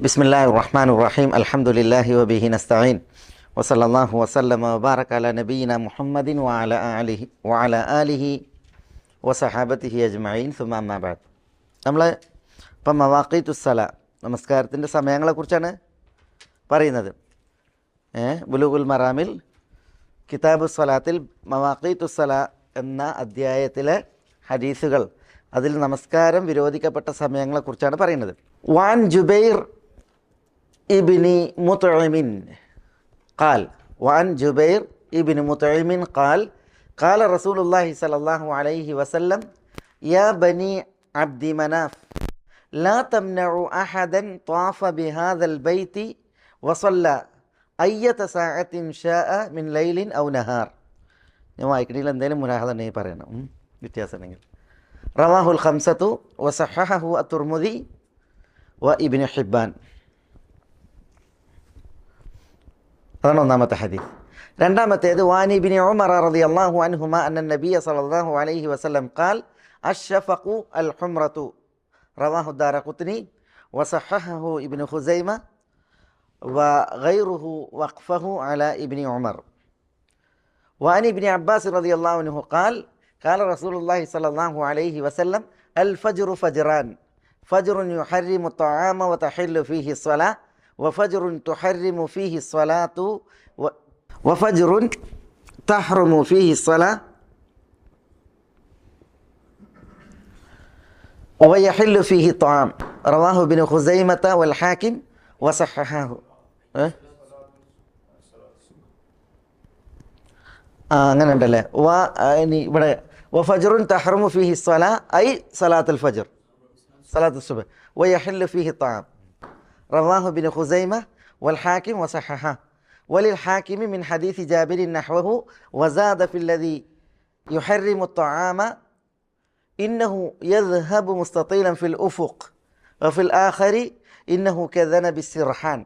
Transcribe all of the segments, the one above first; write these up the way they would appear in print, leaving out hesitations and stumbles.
ബിസ്മില്ലാഹിർ റഹ്മാനിർ റഹീം അൽഹംദുലില്ലാഹി വബിഹി നസ്തഈൻ വസല്ലല്ലാഹു വസല്ലമ വബാറക അലാ നബിയിന മുഹമ്മദിൻ വഅലാ ആലിഹി വസഹാബത്തിഹി അജ്മഈൻ സുമ്മ അമ്മാ ബഅദ്. നമ്മൾ ഇപ്പം മവാഖീത്തുസ്സല നമസ്കാരത്തിൻ്റെ സമയങ്ങളെക്കുറിച്ചാണ് പറയുന്നത്. ബുലൂഗുൽ മറാമിൽ കിതാബുസ്സലാത്തിൽ മവാഖീത്തുസ്സല എന്ന അധ്യായത്തിലെ ഹദീസുകൾ, അതിൽ നമസ്കാരം വിരോധിക്കപ്പെട്ട സമയങ്ങളെക്കുറിച്ചാണ് പറയുന്നത്. വാൻ ജുബൈർ ഇബ്നി മുത്ഇമിൻ ഖാൽ വാൻ ജുബൈർ ഇബ്നി മുത്ഇമിൻ ഖാൽ ഖാല റസൂലുള്ളാഹി സ്വല്ലല്ലാഹു അലൈഹി വസല്ലം യാ ബനി അബ്ദി മനാഫ് ലാ തംനഉ അഹദൻ ത്വാഫ ബിഹാദൽ ബൈതി വസല്ല അയ്യത സഅത്തിൻ ശാഅ മിൻ ലൈലിൻ ഔ നഹാർ. ഞാൻ വായിക്കണില്ല, എന്തെങ്കിലും മുലാഹദ ഉണ്ടെങ്കിൽ പറയണം, വ്യത്യാസം ഉണ്ടെങ്കിൽ. റവാഹുൽ ഖംസത്തു വസഹഹഹു അത്തുർമുദി വ ഇബ്നു ഹിബ്ബാൻ. അതാണ് ഒന്നാമത്തെ ഹദീസ്. രണ്ടാമത്തേത് വാൻ ഇബ്നി ഉമർ റളിയല്ലാഹു അൻഹുമാ അന്ന നബിയ സല്ലല്ലാഹു അലൈഹി വസല്ലം ഖാൽ അഷ്ഫഖു അൽ ഹുംറതു റവാഹു ദാറഖുത്നി വസഹഹഹു ഇബ്നു ഖുസൈമ وغيره وقفه على ابن عمر. وعن ابن عباس رضي الله عنه قال قال رسول الله صلى الله عليه وسلم الفجر فجران فجر يحرم الطعام وتحل فيه الصلاة وفجر تحرم فيه الصلاة وفجر تحرم فيه الصلاة ويحل فيه الطعام. رواه ابن خزيمة والحاكم وصححه. അങ്ങനെ ഉണ്ടല്ലേ. ഇനി ഇവിടെ വഫജ്റുൻ തഹ്റമു ഫീഹി സ്വലാ ഐ സലാത്തുൽ ഫജ്ർ സലാത്തുൽ സുബ്ഹ് വയഹല്ലു ഫീഹി ത്വആം. റവാഹു ഇബ്നു ഖുസൈമ വൽഹാകിം വസഹഹ വലിൽഹാകിം മിൻ ഹദീസ് ജാബിർ നഹ്വഹു വസാദ ഫില്ലദി യുഹർറിമു ത്വആമ ഇന്നഹു യദ്ഹബു മുസ്തതീലൻ ഫിൽ ഉഫുഖ് വഫിൽ ആഖരി ഇന്നഹു കദനബി സിർഹാൻ.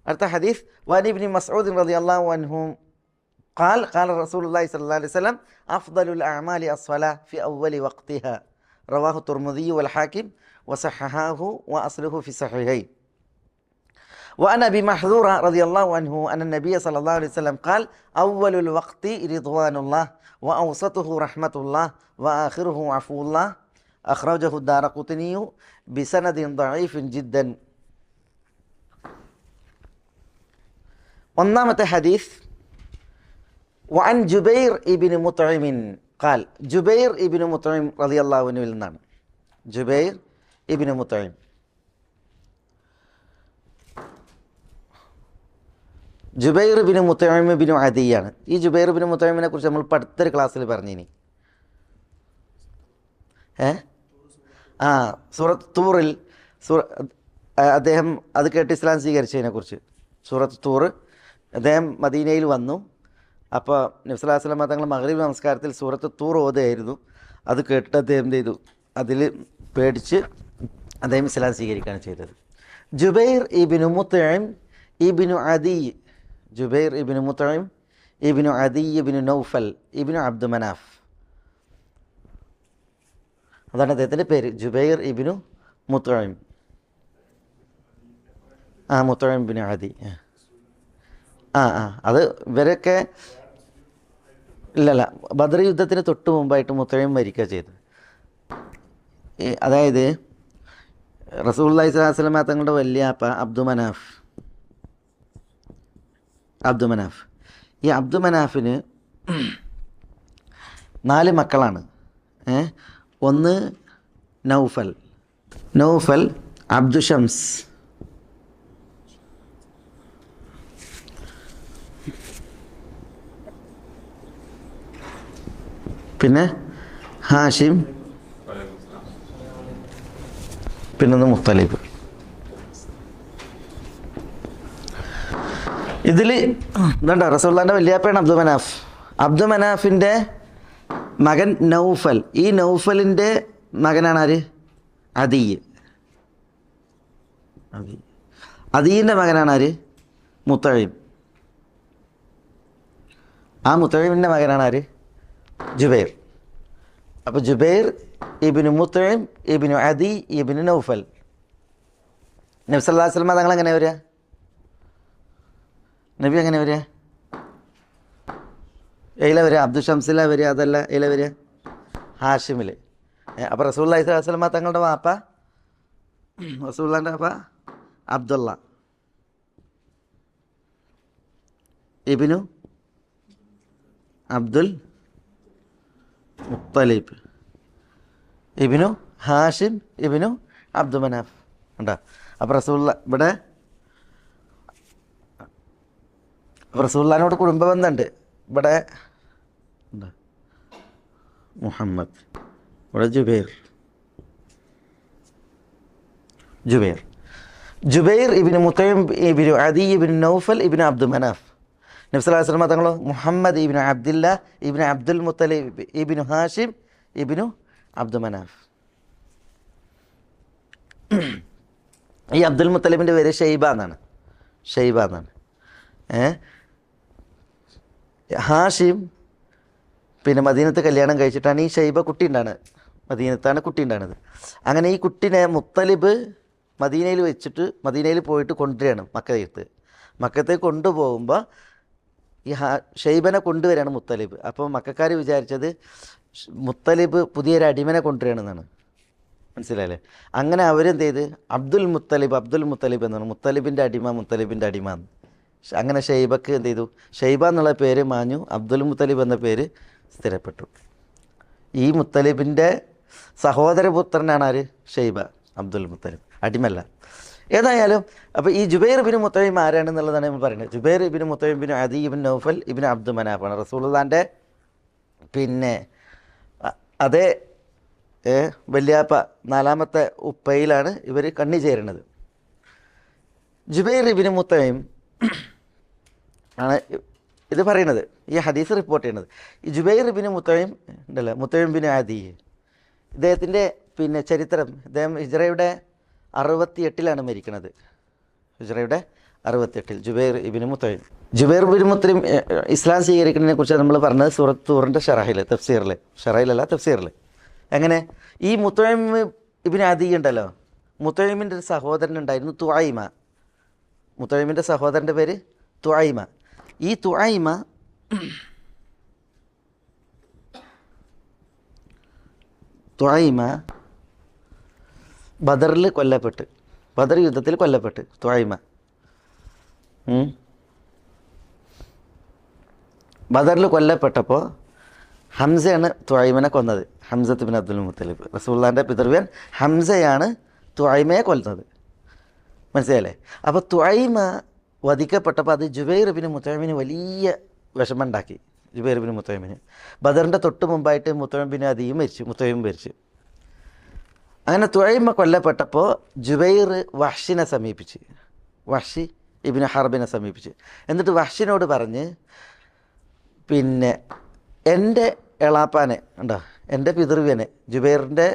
അടുത്ത ഹദീസ് വഅൻ ഇബ്നു മസ്ഊദ് റളിയല്ലാഹു അൻഹു قال قال رسول الله صلى الله عليه وسلم أفضل الأعمال الصلاة في أول وقتها. رواه الترمذي والحاكم وصححه وأصله في الصحيحين. وعن أبي محذورة رضي الله عنه أن النبي صلى الله عليه وسلم قال أول الوقت رضوان الله وأوسطه رحمة الله وآخره عفو الله. أخرجه الدارقطني بسند ضعيف جدا. ഒന്നാമത്തെ ഹദീസ് വഅൻ ജുബൈർ ഇബ്നു മുത്ഇമിൻ ഖാൽ ജുബൈർ ഇബ്നു മുത്ഇം റളിയല്ലാഹു അൻഹു നിന്നാണ്. ജുബൈർ ഇബ്നു മുത്ഇം ജുബൈർ ഇബ്നു മുത്ഇം ഇബ്നു അദിയാണ്. ഈ ജുബൈർ ഇബ്നു മുത്ഇമിനെ കുറിച്ച് നമ്മൾ അടുത്തൊരു ക്ലാസ്സിൽ പറഞ്ഞിനി. സൂറത്ത് തൂറിൽ അദ്ദേഹം അത് കേട്ട് ഇസ്ലാം സ്വീകരിച്ചതിനെ കുറിച്ച്. സൂറത്ത് തൂർ, അദ്ദേഹം മദീനയിൽ വന്നു. അപ്പോൾ നബി സല്ലല്ലാഹു അലൈഹി വസല്ലം തങ്ങൾ മഗ്രിബ് നമസ്കാരത്തിൽ സൂറത്ത് തൂർ ഓതുകയായിരുന്നു. അത് കേട്ടിട്ട് അദ്ദേഹം എന്ത് ചെയ്തു, അതിൽ പേടിച്ച് അദ്ദേഹം ഇസ്ലാം സ്വീകരിക്കുകയാണ് ചെയ്തത്. ജുബൈർ ഇബ്നു മുത്ഇം ഇബ്നു അദി ജുബൈർ ഇബ്നു മുത്ഇം ഇബ്നു അദി ഇബ്നു നൗഫൽ ഇബ്നു അബ്ദു മനാഫ്, അതാണ് അദ്ദേഹത്തിൻ്റെ പേര്, ജുബൈർ ഇബ്നു മുത്ഇം. മുത്ഇം ഇബ്നു അദി. അത് ഇവരൊക്കെ ഇല്ലല്ല, ബദർ യുദ്ധത്തിന് തൊട്ട് മുമ്പായിട്ട് മുത്ഇം മരിക്കുക ചെയ്തത്. അതായത് റസൂലുള്ളാഹി സ്വല്ലല്ലാഹു അലൈഹി വസല്ലം തങ്ങളുടെ വല്യാപ്പ അബ്ദു മനാഫ്. ഈ അബ്ദു മനാഫിന് 4 മക്കളാണ്. ഒന്ന് നൗഫൽ, അബ്ദു ഷംസ്, പിന്നെ ഹാഷിം, പിന്നൊന്ന് മുത്തലിബ്. ഇതിൽ ഇതുണ്ടോ, റസൂലുള്ളാഹിൻ്റെ വല്യാപ്പയാണ് അബ്ദു മനാഫിൻ്റെ മകൻ നൗഫൽ. ഈ നൗഫലിൻ്റെ മകനാണ് ആര്? അദീൻ്റെ മകനാണ് ആര്? മുത്ഇം. ആ മുത്ഇമിൻ്റെ മകനാണ് ആര്? ജുബൈർ. അപ്പോൾ ജുബൈർ ഇബ്നു മുത്ഇം ഇബ്നു അദി ഇബ്നു നൗഫൽ. നബി സല്ലല്ലാഹു അലൈഹി വസല്ലം തങ്ങൾ എങ്ങനെ വരിക? നബി എങ്ങനെ വരിക? ഏല വരിക? അബ്ദുൽ ഷംസില വരിക? അതല്ല, ഏല വരിക? ഹാഷിമിൽ. അപ്പോൾ റസൂലുള്ളാഹി സ്വല്ലല്ലാഹു അലൈഹി വസല്ലം തങ്ങളുടെ വാപ്പ, റസൂലുള്ളാഹിൻ്റെ വാപ്പ അബ്ദുള്ള ഇബ്നു അബ്ദുൽ മുത്തലിബ് ഇബ്നു ഹാഷിം ഇബ്നു അബ്ദു മനാഫ് ഉണ്ടോ? അപ്പോൾ ഇവിടെ റസൂലുള്ളാഹിനോട് കുടുംബ ബന്ധമുണ്ട്. ഇവിടെ എന്താ മുഹമ്മദ്, ഇവിടെ ജുബൈർ ഇബ്നു മുത്തൈം ഇബ്നു അദി ഇബ്നു നൗഫൽ ഇബ്നു അബ്ദു മനാഫ്. നബി സല്ലല്ലാഹു അലൈഹി വസല്ലം തങ്ങളോ മുഹമ്മദ് ഇബ്നു അബ്ദില്ല ഇബ്നു അബ്ദുൽ മുത്തലിബ് ഇബ്നു ഹാഷിം ഇബ്നു അബ്ദു മനാഫ്. ഈ അബ്ദുൽ മുത്തലിബിൻ്റെ പേര് ഷൈബ എന്നാണ്. ഹാഷിം പിന്നെ മദീനത്ത് കല്യാണം കഴിച്ചിട്ടാണ് ഈ ഷൈബ കുട്ടി ഉണ്ടാകുന്നത്. മദീനത്താണ് കുട്ടി ഉണ്ടാകുന്നത്. അങ്ങനെ ഈ കുട്ടീനെ മുത്തലിബ് മദീനയിൽ പോയിട്ട് കൊണ്ടുവരികയാണ് മക്കത്തേക്ക് കൊണ്ടുപോകുമ്പോൾ ഈ ഷൈബനെ കൊണ്ടുവരികയാണ് മുത്തലിബ്. അപ്പോൾ മക്കാർ വിചാരിച്ചത് മുത്തലിബ് പുതിയൊരു അടിമനെ കൊണ്ടുവരികയാണെന്നാണ്. മനസ്സിലായില്ലേ? അങ്ങനെ അവരെന്ത് ചെയ്ത് അബ്ദുൽ മുത്തലിബ് എന്നാണ്, മുത്തലിബിൻ്റെ അടിമ എന്ന്. അങ്ങനെ ഷൈബക്ക് എന്ത് ചെയ്തു? ഷൈബ എന്നുള്ള പേര് മാഞ്ഞു, അബ്ദുൽ മുത്തലിബ് എന്ന പേര് സ്ഥിരപ്പെട്ടു. ഈ മുത്തലിബിൻ്റെ സഹോദരപുത്രനാണ് ആര്? ഷൈബ. അബ്ദുൽ മുത്തലിബ് അടിമല്ല. ഏതായാലും അപ്പോൾ ഈ ജുബൈർ ഇബ്നു മുത്തൈം ആരാണെന്നുള്ളതാണ് നമ്മൾ പറയുന്നത്. ജുബൈർ ഇബ്നു മുത്തൈം ഇബ്നു അദി ഇബ്നു നൗഫൽ ഇബ്നു അബ്ദു മനാഫാണ്. റസൂലുള്ളാഹിൻ്റെ പിന്നെ അതേ വല്യാപ്പ നാലാമത്തെ ഉപ്പയിലാണ് ഇവർ കണ്ണി ചേരുന്നത്. ജുബൈർ ഇബ്നു മുത്തൈം ആണ് ഇത് പറയുന്നത്, ഈ ഹദീസ് റിപ്പോർട്ട് ചെയ്യുന്നത്. ഈ ജുബൈർ ഇബ്നു മുത്തൈം ഉണ്ടല്ലോ, മുത്തൈം ബിൻ അദി, ഇദ്ദേഹത്തിൻ്റെ പിന്നെ ചരിത്രം, ഇദ്ദേഹം ഹിജ്റയുടെ 68 മരിക്കുന്നത്. ഹിജ്റയുടെ 68 ജുബൈർ ഇബ്നു മുത്തൈം. ജുബൈർ ഇബ്നു മുത്തൈം ഇസ്ലാം സ്വീകരിക്കുന്നതിനെ കുറിച്ച് നമ്മൾ പറഞ്ഞത് സൂറത്ത് തൂറിൻ്റെ തഫ്സീറിൽ. എങ്ങനെ ഈ മുത്തൈം ഇബ്നു അദി ഉണ്ടല്ലോ, മുത്തൈമിൻ്റെ ഒരു സഹോദരൻ ഉണ്ടായിരുന്നു തുഐമ. മുത്തൈമിൻ്റെ സഹോദരൻ്റെ പേര് തുഐമ. ഈ തുഐമ ബദറിൽ കൊല്ലപ്പെട്ട്, ബദർ യുദ്ധത്തിൽ കൊല്ലപ്പെട്ട് തുഐമ. ബദറിൽ കൊല്ലപ്പെട്ടപ്പോൾ ഹംസയാണ് തുഐമനെ കൊന്നത്. ഹംസത്ത് ബിൻ അബ്ദുൽ മുത്തലിബ്, റസൂലുള്ളാഹിൻ്റെ പിതൃവ്യൻ ഹംസയാണ് തുഐമയെ കൊല്ലുന്നത്. മനസ്സിലായില്ലേ? അപ്പോൾ തുഐമ വധിക്കപ്പെട്ടപ്പോൾ അത് ജുബൈർ ഇബ്നു മുത്തൈമിന് വലിയ വിഷമം ഉണ്ടാക്കി. ജുബൈർ ഇബ്നു മുത്തൈമിന് ബദറിൻ്റെ തൊട്ട് മുമ്പായിട്ട് മുത്തൈം ബിൻ അദിയും മരിച്ചു. അങ്ങനെ തുഐമ കൊല്ലപ്പെട്ടപ്പോൾ ജുബൈർ വഹ്ഷിനെ സമീപിച്ച്, വഹ്ഷി ഇബ്നു ഹർബിനെ സമീപിച്ച്. എന്നിട്ട് വഹ്ഷിനോട് പറഞ്ഞ്, പിന്നെ എൻ്റെ എളാപ്പാനെ ഉണ്ടോ, എൻ്റെ പിതൃവ്യനെ, ജുബൈറിൻ്റെ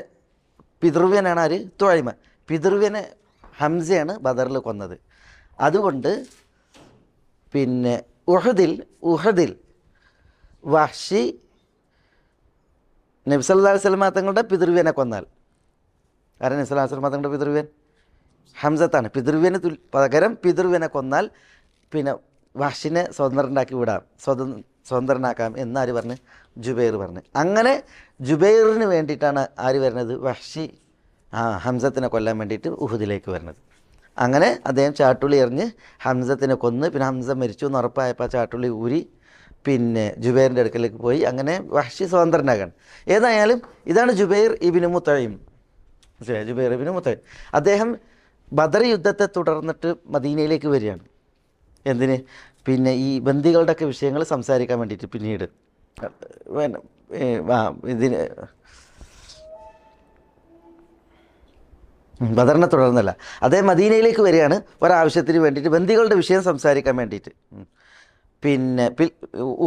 പിതൃവ്യനാണ് ആര്? തുഐമ. പിതൃവ്യനെ ഹംസയാണ് ബദറിൽ കൊന്നത്. അതുകൊണ്ട് പിന്നെ ഉഹദിൽ വഹ്ഷി നബി സല്ലല്ലാഹു അലൈഹി വസല്ലം തങ്ങളുടെ പിതൃവ്യനെ കൊന്നാൽ, കാരണം നബി സല്ലല്ലാഹു അലൈഹി വസല്ലം തങ്ങളുടെ പിതൃവ്യൻ ഹംസത്താണ്. പകരം പിതൃവ്യനെ കൊന്നാൽ പിന്നെ വഹ്ഷിനെ സ്വതന്ത്രനാക്കാം എന്നാര് പറഞ്ഞ്? ജുബൈർ പറഞ്ഞ്. അങ്ങനെ ജുബൈറിന് വേണ്ടിയിട്ടാണ് ആര് വരുന്നത്? വഹ്ഷി ഹംസത്തിനെ കൊല്ലാൻ വേണ്ടിയിട്ട് ഉഹദിലേക്ക് വരുന്നത്. അങ്ങനെ അദ്ദേഹം ചാട്ടുള്ളി എറിഞ്ഞ് ഹംസത്തിനെ കൊന്ന്, പിന്നെ ഹംസ മരിച്ചു എന്ന് ഉറപ്പായപ്പോൾ ചാട്ടുള്ളി ഊരി പിന്നെ ജുബൈറിൻ്റെ അടുക്കലേക്ക് പോയി. അങ്ങനെ വഹ്ഷി സ്വതന്ത്രനാകാൻ. ഏതായാലും ഇതാണ് ജുബൈർ ഇബ്നു മുത്തൈം. ജുബൈർ ഇബ്നു മുത്തൈം അദ്ദേഹം ബദർ യുദ്ധത്തെ തുടർന്നിട്ട് മദീനയിലേക്ക് വരികയാണ്. എന്തിന്? പിന്നെ ഈ ബന്ദികളുടെയൊക്കെ വിഷയങ്ങൾ സംസാരിക്കാൻ വേണ്ടിയിട്ട്. പിന്നീട് ഇതിന് ബദറിനെ തുടർന്നല്ല, അദ്ദേഹം മദീനയിലേക്ക് വരികയാണ് ഒരാവശ്യത്തിന് വേണ്ടിയിട്ട്, ബന്ദികളുടെ വിഷയം സംസാരിക്കാൻ വേണ്ടിയിട്ട്. പിന്നെ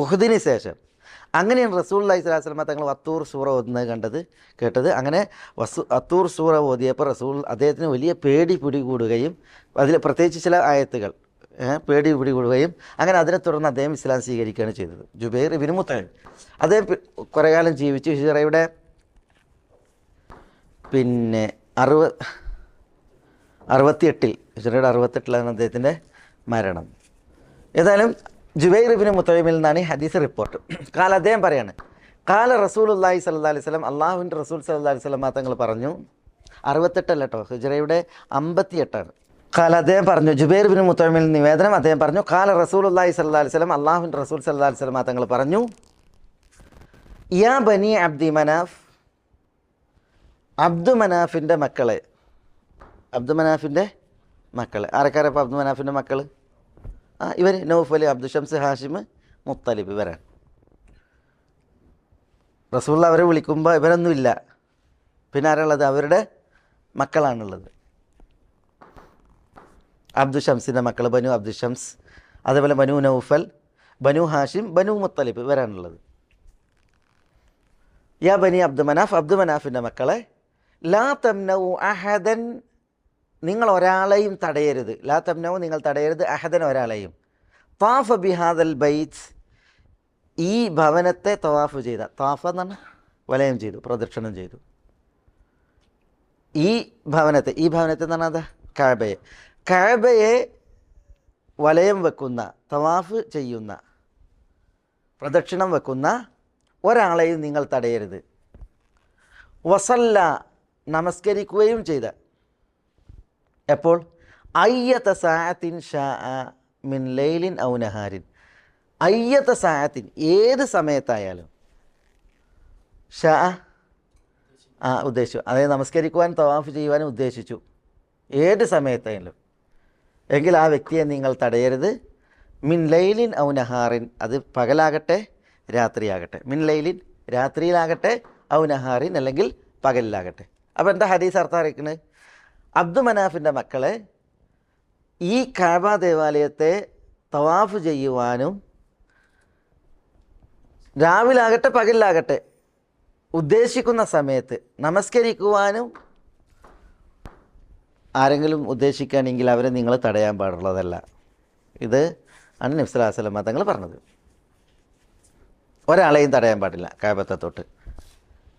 ഉഹദിന് ശേഷം അങ്ങനെയാണ് റസൂലുള്ളാഹി സ്വല്ലല്ലാഹു അലൈഹി വസല്ലം തങ്ങൾ അത്തൂർ സൂറ ഓതുന്നത് കേട്ടത്. അങ്ങനെ അത്തൂർ സൂറ ഓതിയപ്പോൾ അദ്ദേഹത്തിന് വലിയ പേടി പിടികൂടുകയും, അതിൽ പ്രത്യേകിച്ച് ചില ആയത്തുകൾ പേടി പിടികൂടുകയും, അങ്ങനെ അതിനെ തുടർന്ന് അദ്ദേഹം ഇസ്ലാം സ്വീകരിക്കുകയാണ് ചെയ്തത്. ജുബൈർ ഇബ്നു മുത്തൈം അദ്ദേഹം കുറേ കാലം ജീവിച്ചു. ഹിജ്റയുടെ പിന്നെ 68 ഹിജ്റയുടെ 68 അദ്ദേഹത്തിൻ്റെ മരണം. ഏതായാലും ജുബൈർ ഇബ്നു മുത്തൈമിൽ നിന്നാണ് ഈ ഹദീസ് റിപ്പോർട്ട്. അദ്ദേഹം പറയാണ്, കാല റസൂലുള്ളാഹി സ്വല്ലല്ലാഹി അലൈഹി വസല്ലം, അള്ളാഹുവിൻ്റെ റസൂൽ സ്വല്ലല്ലാഹി അലൈഹി വസല്ലം തങ്ങൾ പറഞ്ഞു. 68 കേട്ടോ, ഹിജ്റയുടെ 58. അദ്ദേഹം പറഞ്ഞു, ജുബൈർ ഇബ്നു മുത്തൈമിൽ നിവേദനം, അദ്ദേഹം പറഞ്ഞു, കാല റസൂലുള്ളാഹി സ്വല്ലല്ലാഹി അലൈഹി വസല്ലം, അള്ളാഹുവിൻ്റെ റസൂൽ സ്വല്ലല്ലാഹി അലൈഹി വസല്ലം തങ്ങൾ പറഞ്ഞു, യാ ബനി അബ്ദി മനാഫ്, അബ്ദു മനാഫിൻ്റെ മക്കളെ. അബ്ദു മനാഫിൻ്റെ മക്കൾ ആരക്കാരപ്പോൾ? അബ്ദു മനാഫിൻ്റെ മക്കൾ ഇവർ നൗഫൽ, അബ്ദു ഷംസ്, ഹാഷിം, മുത്തലിബ് ഇവരാണ്. റസൂലുള്ള അവരെ വിളിക്കുമ്പോൾ ഇവരൊന്നുമില്ല, പിന്നെ ആരാളുള്ളത്? അവരുടെ മക്കളാണുള്ളത്. അബ്ദു ഷംസിൻ്റെ മക്കൾ ബനു അബ്ദു ഷംസ്, അതേപോലെ ബനു നൗഫൽ, ബനു ഹാഷിം, ബനു മുത്തലിബ് ഇവരാണുള്ളത്. യാ ബനി അബ്ദു മനാഫ്, അബ്ദു മനാഫിൻ്റെ മക്കളെ, ലാ തംനഉ അഹദൻ, നിങ്ങൾ ഒരാളെയും തടയരുത്. ലാ തംനഉ, നിങ്ങൾ തടയരുത്, അഹദൻ ഒരാളെയും. താഫ ബിഹാദൽ ബൈത്ത്, ഈ ഭവനത്തെ തവാഫ് ചെയ്ത, താഫ എന്ന് പറഞ്ഞാൽ വലയം ചെയ്തു, പ്രദക്ഷിണം ചെയ്തു. ഈ ഭവനത്തെ എന്ന് പറഞ്ഞാൽ അതാ കഅബയെ വലയം വെക്കുന്ന, തവാഫ് ചെയ്യുന്ന, പ്രദക്ഷിണം വെക്കുന്ന ഒരാളെയും നിങ്ങൾ തടയരുത്. വസല്ല, നമസ്കരിക്കുകയും ചെയ്ത. എപ്പോൾ? അയ്യത്ത സാഅത്തിൻ ഷാഅ മിൻ ലൈലിൻ ഔ നഹാരിൻ, അയ്യത്ത സാഅത്തിൻ, ഏത് സമയത്തായാലും. ഷാഅ ഉദ്ദേശിച്ചു, അതായത് നമസ്കരിക്കുവാൻ തവാഫ് ചെയ്യുവാനും ഉദ്ദേശിച്ചു, ഏത് സമയത്തായാലും എങ്കിൽ ആ വ്യക്തിയെ നിങ്ങൾ തടയരുത്. മിൻ ലൈലിൻ ഔ നഹാറിൻ, അത് പകലാകട്ടെ രാത്രിയാകട്ടെ. മിൻ ലൈലിൻ, രാത്രിയിലാകട്ടെ, ഔ നഹാറിൻ, അല്ലെങ്കിൽ പകലിലാകട്ടെ. അപ്പോൾ എന്താ ഹദീസ് അർത്ഥം അറിയിക്കുന്നത്? അബ്ദു മനാഫിൻ്റെ മക്കളെ ഈ കഅബ ദേവാലയത്തെ തവാഫ് ചെയ്യുവാനും രാവിലാകട്ടെ പകലിലാകട്ടെ ഉദ്ദേശിക്കുന്ന സമയത്ത് നമസ്കരിക്കുവാനും ആരെങ്കിലും ഉദ്ദേശിക്കുകയാണെങ്കിൽ അവരെ നിങ്ങൾ തടയാൻ പാടുള്ളതല്ല. ഇത് ആണ് നബി സല്ലല്ലാഹു അലൈഹി വസല്ലം തങ്ങൾ പറഞ്ഞത്. ഒരാളെയും തടയാൻ പാടില്ല കഅബത്തെ തൊട്ട്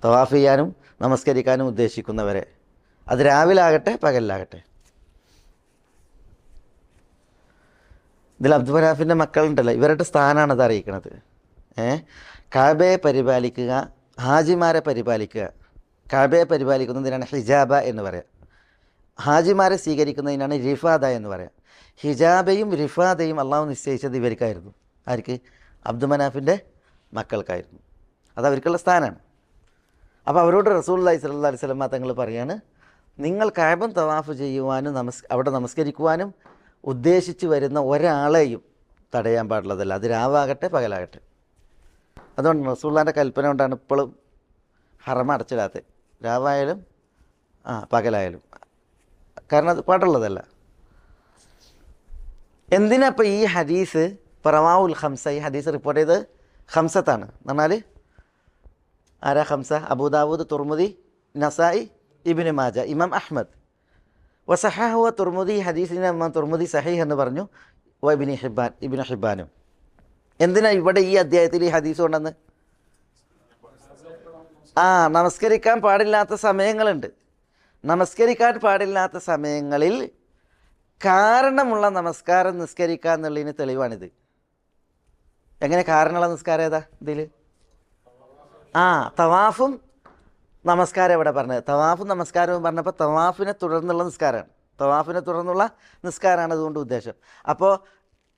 തവാഫ് ചെയ്യാനും നമസ്കരിക്കാനും ഉദ്ദേശിക്കുന്നവരെ, അത് രാവിലാകട്ടെ പകലിലാകട്ടെ. ഇതിൽ അബ്ദു മനാഫിൻ്റെ മക്കളുണ്ടല്ലോ, ഇവരുടെ സ്ഥാനമാണ് അത് അറിയിക്കുന്നത്. കഅബയെ പരിപാലിക്കുക, ഹാജിമാരെ പരിപാലിക്കുക. കഅബയെ പരിപാലിക്കുന്നതിനാണ് ഹിജാബ എന്ന് പറയുക. ഹാജിമാരെ സ്വീകരിക്കുന്നതിനാണ് റിഫാദ എന്ന് പറയുക. ഹിജാബയും റിഫാദയും അള്ളാഹു നിശ്ചയിച്ചത് ഇവർക്കായിരുന്നു. ആർക്ക്? അബ്ദു മനാഫിൻ്റെ മക്കൾക്കായിരുന്നു. അത് അവർക്കുള്ള സ്ഥാനമാണ്. അപ്പോൾ അവരോട് റസൂലുള്ളാഹി സ്വല്ലല്ലാഹി അലൈഹി വസല്ലം തങ്ങൾ പറയാണ്, നിങ്ങൾ കഅബൻ തവാഫ് ചെയ്യുവാനും അവിടെ നമസ്കരിക്കുവാനും ഉദ്ദേശിച്ച് വരുന്ന ഒരാളെയും തടയാൻ പാടുള്ളതല്ല, അത് രാവാകട്ടെ പകലാകട്ടെ. അതുകൊണ്ട് റസൂലുള്ളാഹിൻ്റെ കൽപ്പന കൊണ്ടാണ് ഇപ്പോഴും ഹറമ അടച്ചിടാത്തത്, രാവായാലും പകലായാലും. കാരണം അത് പാടുള്ളതല്ല. എന്തിനാ ഇപ്പോൾ ഈ ഹദീസ് റവാഹുൽ ഖംസ, ഈ ഹദീസ് റിപ്പോർട്ട് ചെയ്ത് ഖംസത്താണ് എന്ന് പറഞ്ഞാൽ ആരാ ഖംസ? അബൂദാവൂദ്, തുർമുദി, നസായി, ഇബ്നു മാജ, ഇമാം അഹ്മദ്. വസഹഹു തുർമുദി, ഹദീസിനെ ഇമാം തുർമുദി സഹീഹ് എന്ന് പറഞ്ഞു. ഇബ്നു ഹിബ്ബാനും. എന്തിനാ ഇവിടെ ഈ അധ്യായത്തിൽ ഈ ഹദീസ് കൊണ്ടെന്ന്? നമസ്കരിക്കാൻ പാടില്ലാത്ത സമയങ്ങളുണ്ട്. നമസ്കരിക്കാൻ പാടില്ലാത്ത സമയങ്ങളിൽ കാരണമുള്ള നമസ്കാരം നിസ്കരിക്കുക എന്നുള്ളതിന് തെളിവാണിത്. എങ്ങനെ കാരണമുള്ള നിസ്കാരം ഏതാ ഇതിൽ? തവാഫും നമസ്കാരം ഇവിടെ പറഞ്ഞത്. തവാഫും നമസ്കാരവും പറഞ്ഞപ്പോൾ തവാഫിനെ തുടർന്നുള്ള നിസ്കാരമാണ്. തവാഫിനെ തുടർന്നുള്ള നിസ്കാരമാണ് അതുകൊണ്ട് ഉദ്ദേശം. അപ്പോൾ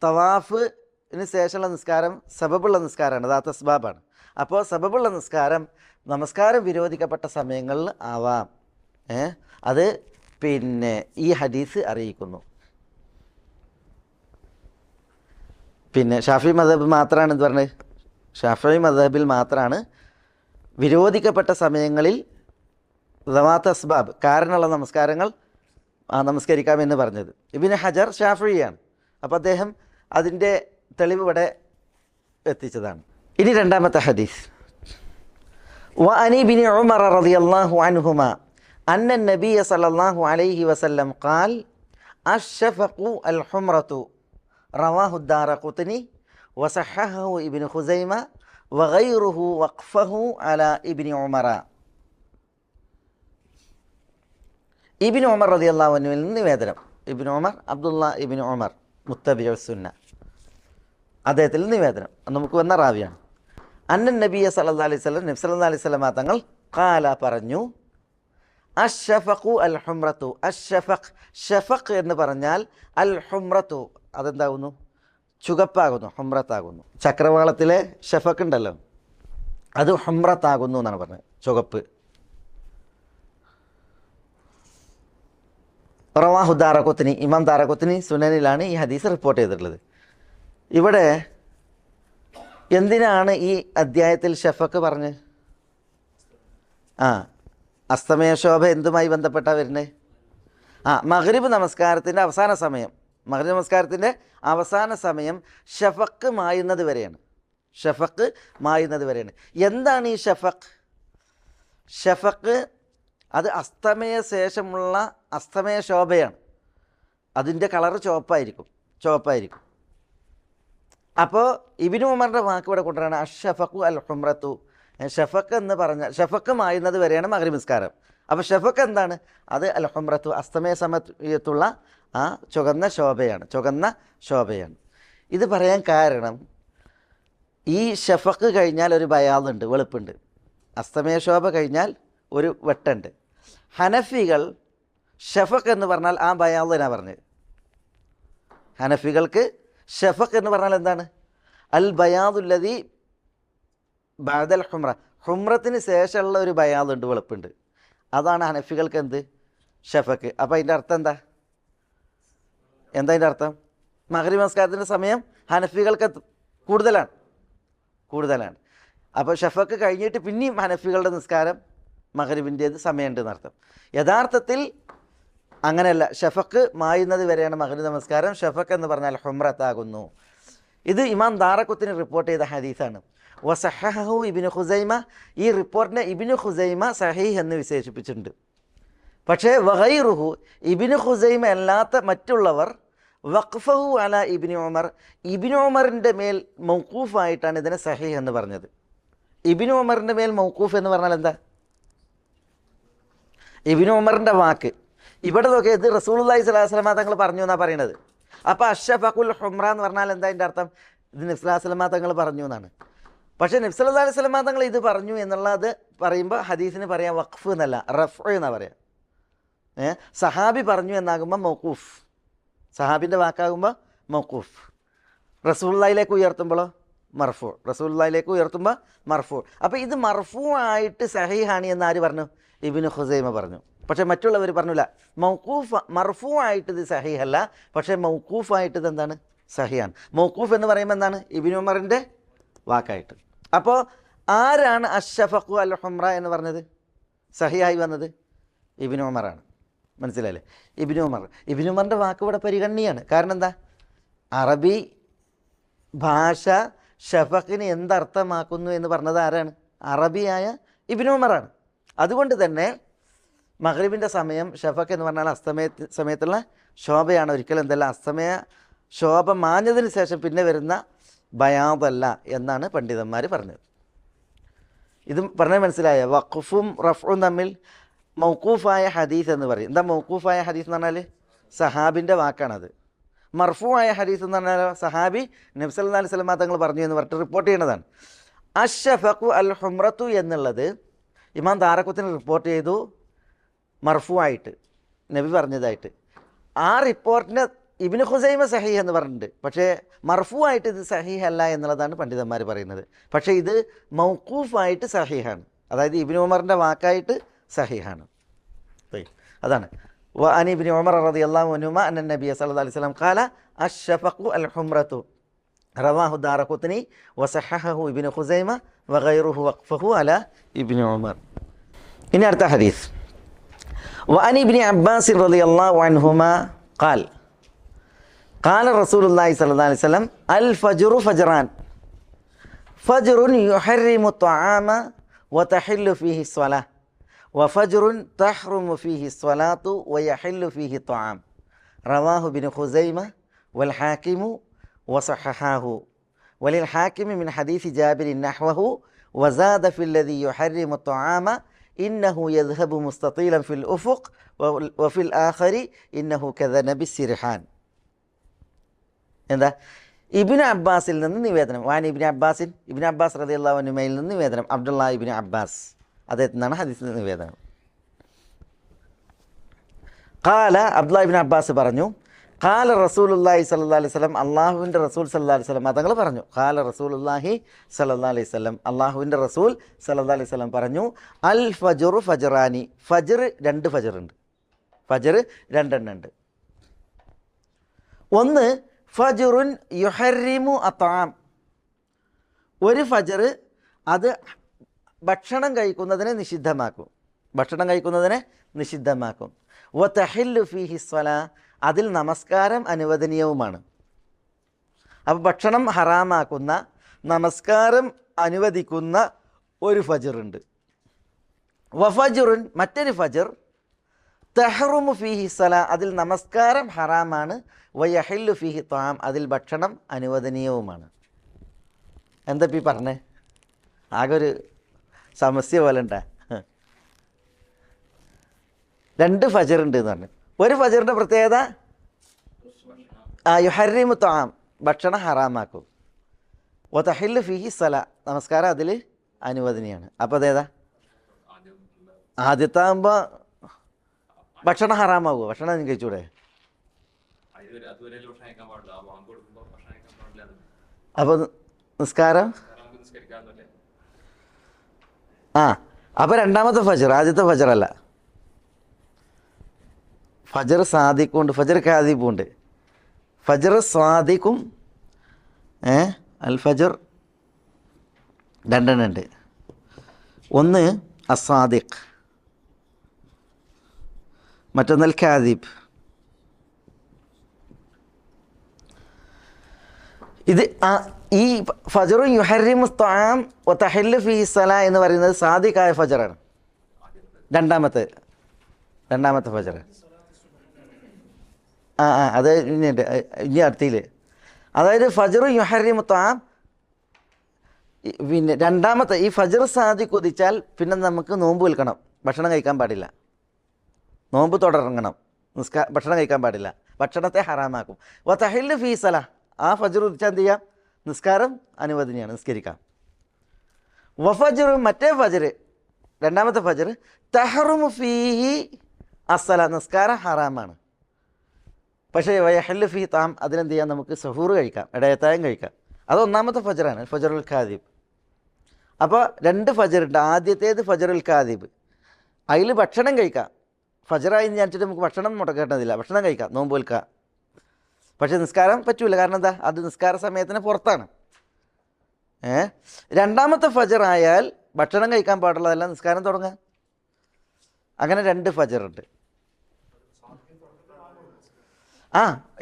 തവാഫിന് ശേഷമുള്ള നിസ്കാരം സബബുള്ള നിസ്കാരമാണ്, ദാത്ത അസ്ബാബാണ്. അപ്പോൾ സബബുള്ള നമസ്കാരം വിരോധിക്കപ്പെട്ട സമയങ്ങളിൽ ആവാം. അത് പിന്നെ ഈ ഹദീസ് അറിയിക്കുന്നു. പിന്നെ ഷാഫി മദ്ഹബ് മാത്രമാണ് എന്ത് പറഞ്ഞത്? ഷാഫി മദ്ഹബിൽ മാത്രമാണ് വിരോധിക്കപ്പെട്ട സമയങ്ങളിൽ ദവാത്ത് അസ്ബാബ്, കാരണമുള്ള നമസ്കാരങ്ങൾ നമസ്കരിക്കാമെന്ന് പറഞ്ഞത്. ഇബ്നു ഹജർ ഷാഫിയാണ്. അപ്പോൾ അദ്ദേഹം അതിൻ്റെ തെളിവ് ഇവിടെ എത്തിച്ചതാണ്. ഇനി രണ്ടാമത്തെ ഹദീസ്. വഅനി ഇബ്നു ഉമർ റളിയല്ലാഹു അൻഹുമാ അന്ന നബിയ സല്ലല്ലാഹു അലൈഹി വസല്ലം ഖാൽ അഷ്ഫഖു അൽ ഹുംറതു റവാഹു ദാറഖുത്നി വസഹഹഹു ഇബ്നു ഖുസൈമ വഗൈറുഹു വഖഫഹു അലാ ഇബ്നു ഉമറ. ഇബ്നു ഉമർ റളിയല്ലാഹു അൻഹുവിൽ നിന്ന് നിവേദനം. ഇബ്നു ഉമർ അബ്ദുള്ള ഇബ്നു ഉമർ മുത്തബിഉ സുന്ന, അദ്ദേഹത്തിൽ നിവേദനം, നമുക്ക് വന്ന റാവിയാണ്. അന്നൻ നബിയ സല്ലല്ലാഹു അലൈഹി വസല്ലം, നബി സല്ലല്ലാഹു അലൈഹി വസല്ലം തങ്ങൾ ഖാല പറഞ്ഞു, അഷ്ഷഫഖു അൽ ഹുംറത്തു, അഷ്ഷഫഖ്, ഷഫഖ് എന്ന് പറഞ്ഞാൽ അൽ ഹുംറത്തു അതെന്താകുന്നു? ചുകപ്പാകുന്നു, ഹുംറത്താകുന്നു. ചക്രവാളത്തിലെ ഷഫഖ് ഉണ്ടല്ലോ, അത് ഹുംറത്താകുന്നു എന്നാണ് പറഞ്ഞത്, ചുവപ്പ്. റവാഹു ദാറഖുത്നി, ഇമാം ദാറഖുത്നി സുനനിലാണ് ഈ ഹദീസ് റിപ്പോർട്ട് ചെയ്തിട്ടുള്ളത്. ഇവിടെ എന്തിനാണ് ഈ അദ്ധ്യായത്തിൽ ഷഫഖ് പറഞ്ഞ്? അസ്തമയശോഭ എന്തുമായി ബന്ധപ്പെട്ടാണ് വരുന്നത്? മഗ്രിബ് നമസ്കാരത്തിൻ്റെ അവസാന സമയം, മഗ്രിബ് നമസ്കാരത്തിൻ്റെ അവസാന സമയം ഷഫഖ് മായുന്നത് വരെയാണ്. ഷഫഖ് മായുന്നത് വരെയാണ്. എന്താണ് ഈ ഷഫഖ്? ഷഫഖ് അത് അസ്തമയ ശേഷമുള്ള അസ്തമയ ശോഭയാണ്. അതിൻ്റെ കളറ് ചുവപ്പായിരിക്കും. അപ്പോൾ ഇബ്നു ഉമറിൻ്റെ വാക്ക് ഇവിടെ കൊണ്ടുവരാണ് അഷ്ഷഫഖു അൽ ഹുംറത്തു. ഷഫഖ് എന്ന് പറഞ്ഞാൽ ഷഫഖ് മായുന്നത് വരെയാണ് മഗ്രിബ് നിസ്കാരം. അപ്പോൾ ഷഫഖ് എന്താണ്? അത് അൽ ഹുംറത്തു, അസ്തമയ സമയത്തുള്ള ആ ചുവന്ന ശോഭയാണ്. ഇത് പറയാൻ കാരണം, ഈ ഷഫഖ് കഴിഞ്ഞാൽ ഒരു ബയാദുണ്ട്, വെളുപ്പുണ്ട്. അസ്തമയ ശോഭ കഴിഞ്ഞാൽ ഒരു വെട്ടുണ്ട്. ഹനഫികൾ ഷഫഖ് എന്ന് പറഞ്ഞാൽ ആ ബയാദിനാണ് പറഞ്ഞത്. ഹനഫികൾക്ക് ഷഫഖ് എന്ന് പറഞ്ഞാൽ എന്താണ്? അൽ ബയാദുല്ലദി ബഅദൽ ഹുംറ, ഹുംറത്തിന് ശേഷമുള്ള ഒരു ബയാദുണ്ട്, വെളുപ്പുണ്ട്. അതാണ് ഹനഫികൾക്ക് എന്ത്? ഷഫഖ്. അപ്പോൾ അതിൻ്റെ അർത്ഥം എന്താ അതിൻ്റെ അർത്ഥം? മഗ്രിബ് നമസ്കാരത്തിൻ്റെ സമയം ഹനഫികൾക്ക് കൂടുതലാണ്. അപ്പോൾ ഷഫഖ് കഴിഞ്ഞിട്ട് പിന്നെയും ഹനഫികളുടെ നിസ്കാരം മഗ്രിബിൻ്റേത് സമയമുണ്ട് എന്നർത്ഥം. യഥാർത്ഥത്തിൽ അങ്ങനെയല്ല, ഷഫഖ് മായുന്നത് വരെയാണ് മഗ്രിബ് നമസ്കാരം. ഷഫഖ് എന്ന് പറഞ്ഞാൽ ഹുംറത്താകുന്നു. ഇത് ഇമാം ദാറഖുത്നി റിപ്പോർട്ട് ചെയ്ത ഹദീസാണ്. വസഹഹു ഇബ്നു ഖുസൈമ, ഈ റിപ്പോർട്ടിനെ ഇബ്നു ഖുസൈമ സഹീഹ് എന്ന് വിശേഷിപ്പിച്ചിട്ടുണ്ട്. പക്ഷേ വഗൈറുഹു, ഇബ്നു ഖുസൈമ അല്ലാത്ത മറ്റുള്ളവർ വഖഫഹു അല ഇബ്നു ഉമർ, ഇബ്നു ഉമറിൻ്റെ മേൽ മൗഖൂഫായിട്ടാണ് ഇതിനെ സഹീഹ് എന്ന് പറഞ്ഞത്. ഇബ്നു ഉമറിൻ്റെ മേൽ മൗഖൂഫ് എന്ന് പറഞ്ഞാൽ എന്താ? ഇബ്നു ഉമറിൻ്റെ വാക്ക് ഇവിടെ നോക്കിയാൽ ഇത് റസൂലുള്ളാഹി സ്വല്ലല്ലാഹു അലൈഹി വസല്ലം തങ്ങൾ പറഞ്ഞു എന്നാണ് പറയുന്നത്. അപ്പോൾ അഷ്ഷഫഖുൽ ഹുംറ എന്ന് പറഞ്ഞാൽ എന്താ അതിൻ്റെ അർത്ഥം? ഇത് നബി സ്വല്ലല്ലാഹു അലൈഹി വസല്ലം തങ്ങൾ പറഞ്ഞു എന്നാണ്. പക്ഷേ നബി സല്ലല്ലാഹു അലൈഹി വസല്ലം തങ്ങൾ ഇത് പറഞ്ഞു എന്നുള്ളത് പറയുമ്പോൾ ഹദീസിന് പറയാം വഖഫ് എന്നല്ല, റഫ്ഉ എന്നാണ് പറയാം. സഹാബി പറഞ്ഞു എന്നാകുമ്പോൾ മൗഖൂഫ്, സഹാബിൻ്റെ വാക്കാകുമ്പോൾ മൗഖൂഫ്. റസൂലുള്ളാഹിയിലേക്ക് ഉയർത്തുമ്പോഴോ മർഫൂ, മർഫൂ. അപ്പോൾ ഇത് മർഫൂ ആയിട്ട് സഹീഹാണ് എന്ന് ആര് പറഞ്ഞു? ഇബ്നു ഖുസൈമ പറഞ്ഞു. പക്ഷേ മറ്റുള്ളവർ പറഞ്ഞില്ല, മർഫൂ ആയിട്ട് ഇത് സഹീഹല്ല, പക്ഷേ മൗഖൂഫായിട്ട് ഇത് എന്താണ്? സഹിയാണ്. മൗഖൂഫ് എന്ന് പറയുമ്പോൾ എന്താണ്? ഇബ്നു ഉമറിൻ്റെ വാക്കായിട്ട്. അപ്പോൾ ആരാണ് അഷ്ഷഫഖു അൽ ഹുംറ എന്ന് പറഞ്ഞത്, സഹിയായി വന്നത്? ഇബ്നു ഉമറാണ്. മനസ്സിലായില്ലേ? ഇബ്നു ഉമറിൻ്റെ വാക്ക് ഇവിടെ പരിഗണനീയാണ്. കാരണം എന്താ? അറബി ഭാഷ ഷഫഖിന് എന്തർത്ഥമാക്കുന്നു എന്ന് പറഞ്ഞത് ആരാണ്? അറബിയായ ഇബ്നു ഉമറാണ്. അതുകൊണ്ട് തന്നെ മഗ്രിബിൻ്റെ സമയം ഷഫഖ് എന്ന് പറഞ്ഞാൽ സമയത്തുള്ള ശോഭയാണ്. ഒരിക്കലും എന്തല്ല, അസ്തമയ ശോഭ മാഞ്ഞതിന് ശേഷം പിന്നെ വരുന്ന ബയാദല്ല എന്നാണ് പണ്ഡിതന്മാർ പറഞ്ഞത്. ഇത് പറഞ്ഞാൽ മനസ്സിലായ? വഖഫും റഫ്ഉം തമ്മിൽ മൗഖൂഫായ ഹദീസ് എന്ന് പറയും. എന്താ മൗഖൂഫായ ഹദീസ് എന്ന് പറഞ്ഞാൽ? സഹാബിൻ്റെ വാക്കാണത്. മർഫൂ ആയ ഹദീസ് എന്ന് പറഞ്ഞാൽ സഹാബി നബി സല്ലല്ലാഹു അലൈഹി വസല്ലം തങ്ങൾ പറഞ്ഞു എന്ന് പറഞ്ഞിട്ട് റിപ്പോർട്ട് ചെയ്യുന്നതാണ്. അഷ്ഷഫഖു അൽ ഹുംറത്തു എന്നുള്ളത് ഇമാം ദാറഖുത്നി റിപ്പോർട്ട് ചെയ്തു മർഫൂ ആയിട്ട്, നബി പറഞ്ഞതായിട്ട്. ആ റിപ്പോർട്ടിന് ഇബ്നു ഖുസൈമ സഹീഹ് എന്ന് പറഞ്ഞിട്ടുണ്ട്. പക്ഷേ മർഫൂ ആയിട്ട് ഇത് സഹീഹ് അല്ല എന്നുള്ളതാണ് പണ്ഡിതന്മാർ പറയുന്നത്. പക്ഷേ ഇത് മൗഖൂഫായിട്ട് സഹീഹാണ്, അതായത് ഇബ്നു ഉമറിൻ്റെ വാക്കായിട്ട് സഹീഹാണ്. അതാണ് وعن ابن عمر رضي الله عنهما أن النبي صلى الله عليه وسلم قال الشفق الحمرة رواه الدارقطني وصححه ابن خزيمة وغيره وقفه على ابن عمر. إن أرتاح حديث وعن ابن عباس رضي الله عنهما قال قال رسول الله صلى الله عليه وسلم الفجر فجران فجر يحرم الطعام وتحل فيه الصلاة وفجر تحرم فيه الصلاة ويحل فيه الطعام رواه ابن خزيمة والحاكم وصححاه وللحاكم من حديث جابر نحوه وزاد في الذي يحرم الطعام ഇന്നഹു യദ്ഹബു മുസ്തതീലൻ ഫിൽ ഉഫുഖ് വഫിൽ ആഖരി ഇന്നഹു കദനബി സിർഹാൻ. എന്താ? ഇബ്നു അബ്ബാസിൽ നിന്ന് നിവേദനം. വാൻ ഇബ്നു അബ്ബാസിൻ, ഇബ്നു അബ്ബാസ് റളിയല്ലാഹു അൻഹുമയിൽ നിന്ന് നിവേദനം. അബ്ദുല്ലാ ഇബ്നു അബ്ബാസ് അദ്ദേഹത്തിൽ നിന്നാണ് ഹദീസിൻ്റെ നിവേദനം. ഖാല, അബ്ദുല്ലാ ഇബ്നു അബ്ബാസ് പറഞ്ഞു, ഖാല റസൂലുള്ളാഹി സ്വല്ലല്ലാഹു അലൈഹി വസല്ലം, അള്ളാഹുവിൻ്റെ റസൂൽ സല്ലല്ലാഹു അലൈഹി വസല്ലം തങ്ങൾ പറഞ്ഞു. ഖാല റസൂലുള്ളാഹി സ്വല്ലല്ലാഹു അലൈഹി വസല്ലം, അള്ളാഹുവിൻ്റെ റസൂൽ സല്ലല്ലാഹു അലൈഹി വസല്ലം പറഞ്ഞു, അൽ ഫജ്റു ഫജ്റാനി, ഫജ്ർ രണ്ട് ഫജ്റുണ്ട്. ഫജ്ർ രണ്ടെണ്ണം ഉണ്ട്. ഒന്ന് ഫജ്റുൻ യുഹർരിമു അത്ആം, ഒരു ഫജ്ർ അത് ഭക്ഷണം കഴിക്കുന്നതിനെ നിഷിദ്ധമാക്കും, ഭക്ഷണം കഴിക്കുന്നതിനെ നിഷിദ്ധമാക്കും. വതഹില്ലു ഫീഹി സ്വലാ, അതിൽ നമസ്കാരം അനുവദനീയവുമാണ്. അപ്പോൾ ഭക്ഷണം ഹറാമാക്കുന്ന, നമസ്കാരം അനുവദിക്കുന്ന ഒരു ഫജ്റുണ്ട്. വഫജ്റുൻ, മറ്റൊരു ഫജ്ർ തഹ്റുമു ഫീഹി സ്വലാ, അതിൽ നമസ്കാരം ഹറാമാണ്. വയഹില്ലു ഫീഹി ത്വാം, അതിൽ ഭക്ഷണം അനുവദനീയവുമാണ്. എന്താ ഈ പറഞ്ഞേ? ആകെ ഒരു സമസ്യ പോലെ ഉണ്ടാ. രണ്ട് ഫജ്ർ ഉണ്ട് എന്ന് പറഞ്ഞു. ഒരു ഫജ്റിൻ്റെ പ്രത്യേകത യുഹർരിമു ത്വാം, ഭക്ഷണം ഹറാമാക്കും. വതഹില്ലു ഫീഹി സ്വല, നമസ്കാരം അതിൽ അനുവദനീയാണ്. അപ്പോൾ അതേതാ? ആദ്യത്തെ ആകുമ്പോൾ ഭക്ഷണം ഹറാമാകുമോ? ഭക്ഷണം കഴിച്ചൂടെ? അപ്പോൾ നിസ്കാരം അപ്പോൾ രണ്ടാമത്തെ ഫജ്ർ, ആദ്യത്തെ ഫജ്ർ അല്ല. ഫജ്ർ സാദിഖും ഉണ്ട്, ഫജ്ർ കാദിബും ഉണ്ട്. ഫജ്ർ സാദിഖും അൽ ഫജ്ർ രണ്ടെണ്ണം ഉണ്ട്. ഒന്ന് അസാദിഖ്, മറ്റൊന്ന് അൽ കാദിബ്. ഇത് ഈ ഫജ്റു യുഹർരിമു ത്വാം വതഹില്ലു ഫീഹി സ്വലാ എന്ന് പറയുന്നത് സാദിഖായ ഫജ്റാണ്. രണ്ടാമത്തെ ഫജ്ർ. അത് ഇനി അടുത്തില്, അതായത് ഫജ്റു യുഹർരിമു ത്വാം. പിന്നെ രണ്ടാമത്തെ ഈ ഫജ്ർ സാദിഖ് ഉദിച്ചാൽ പിന്നെ നമുക്ക് നോമ്പ് വിൽക്കണം, ഭക്ഷണം കഴിക്കാൻ പാടില്ല, നോമ്പ് തുടങ്ങണം, ഭക്ഷണം കഴിക്കാൻ പാടില്ല, ഭക്ഷണത്തെ ഹറാമാക്കും. വതഹില്ലു ഫീഹി സ്വലാ, ആ ഫജ്ർ ഉദിച്ചാൽ എന്ത് ചെയ്യാം? നിസ്കാരം അനുവദനീയാണ്, നിസ്കരിക്കാം. വഫജ്ർ, മറ്റേ ഫജ്ർ, രണ്ടാമത്തെ ഫജ്ർ തഹ്റുമു ഫീഹി അസ്സലാ, നിസ്കാരം ഹറാമാണ്. പക്ഷേ വയഹല്ലു ഫീഹി ത്വാം, അതിനെന്ത് ചെയ്യാം? നമുക്ക് സഹൂർ കഴിക്കാം, ഇടയത്തായം കഴിക്കാം. അത് ഒന്നാമത്തെ ഫജ്റാണ്, ഫജ്റുൽ കാദിബ്. അപ്പോൾ രണ്ട് ഫജ്റുണ്ട്. ആദ്യത്തേത് ഫജ്റുൽ കാദിബ്, അതിൽ ഭക്ഷണം കഴിക്കാം. ഫജ്റായി വിചാരിച്ചിട്ട് നമുക്ക് ഭക്ഷണം മുടക്കേണ്ടതില്ല, ഭക്ഷണം കഴിക്കാം, നോമ്പ് വിൽക്കാം. പക്ഷേ നിസ്കാരം പറ്റൂല, കാരണം എന്താ? അത് നിസ്കാര സമയത്തിന് പുറത്താണ്. രണ്ടാമത്തെ ഫജ്ർ ആയാൽ ഭക്ഷണം കഴിക്കാൻ പാടുള്ളതല്ല, നിസ്കാരം തുടങ്ങാം. അങ്ങനെ രണ്ട് ഫജ്റുണ്ട്.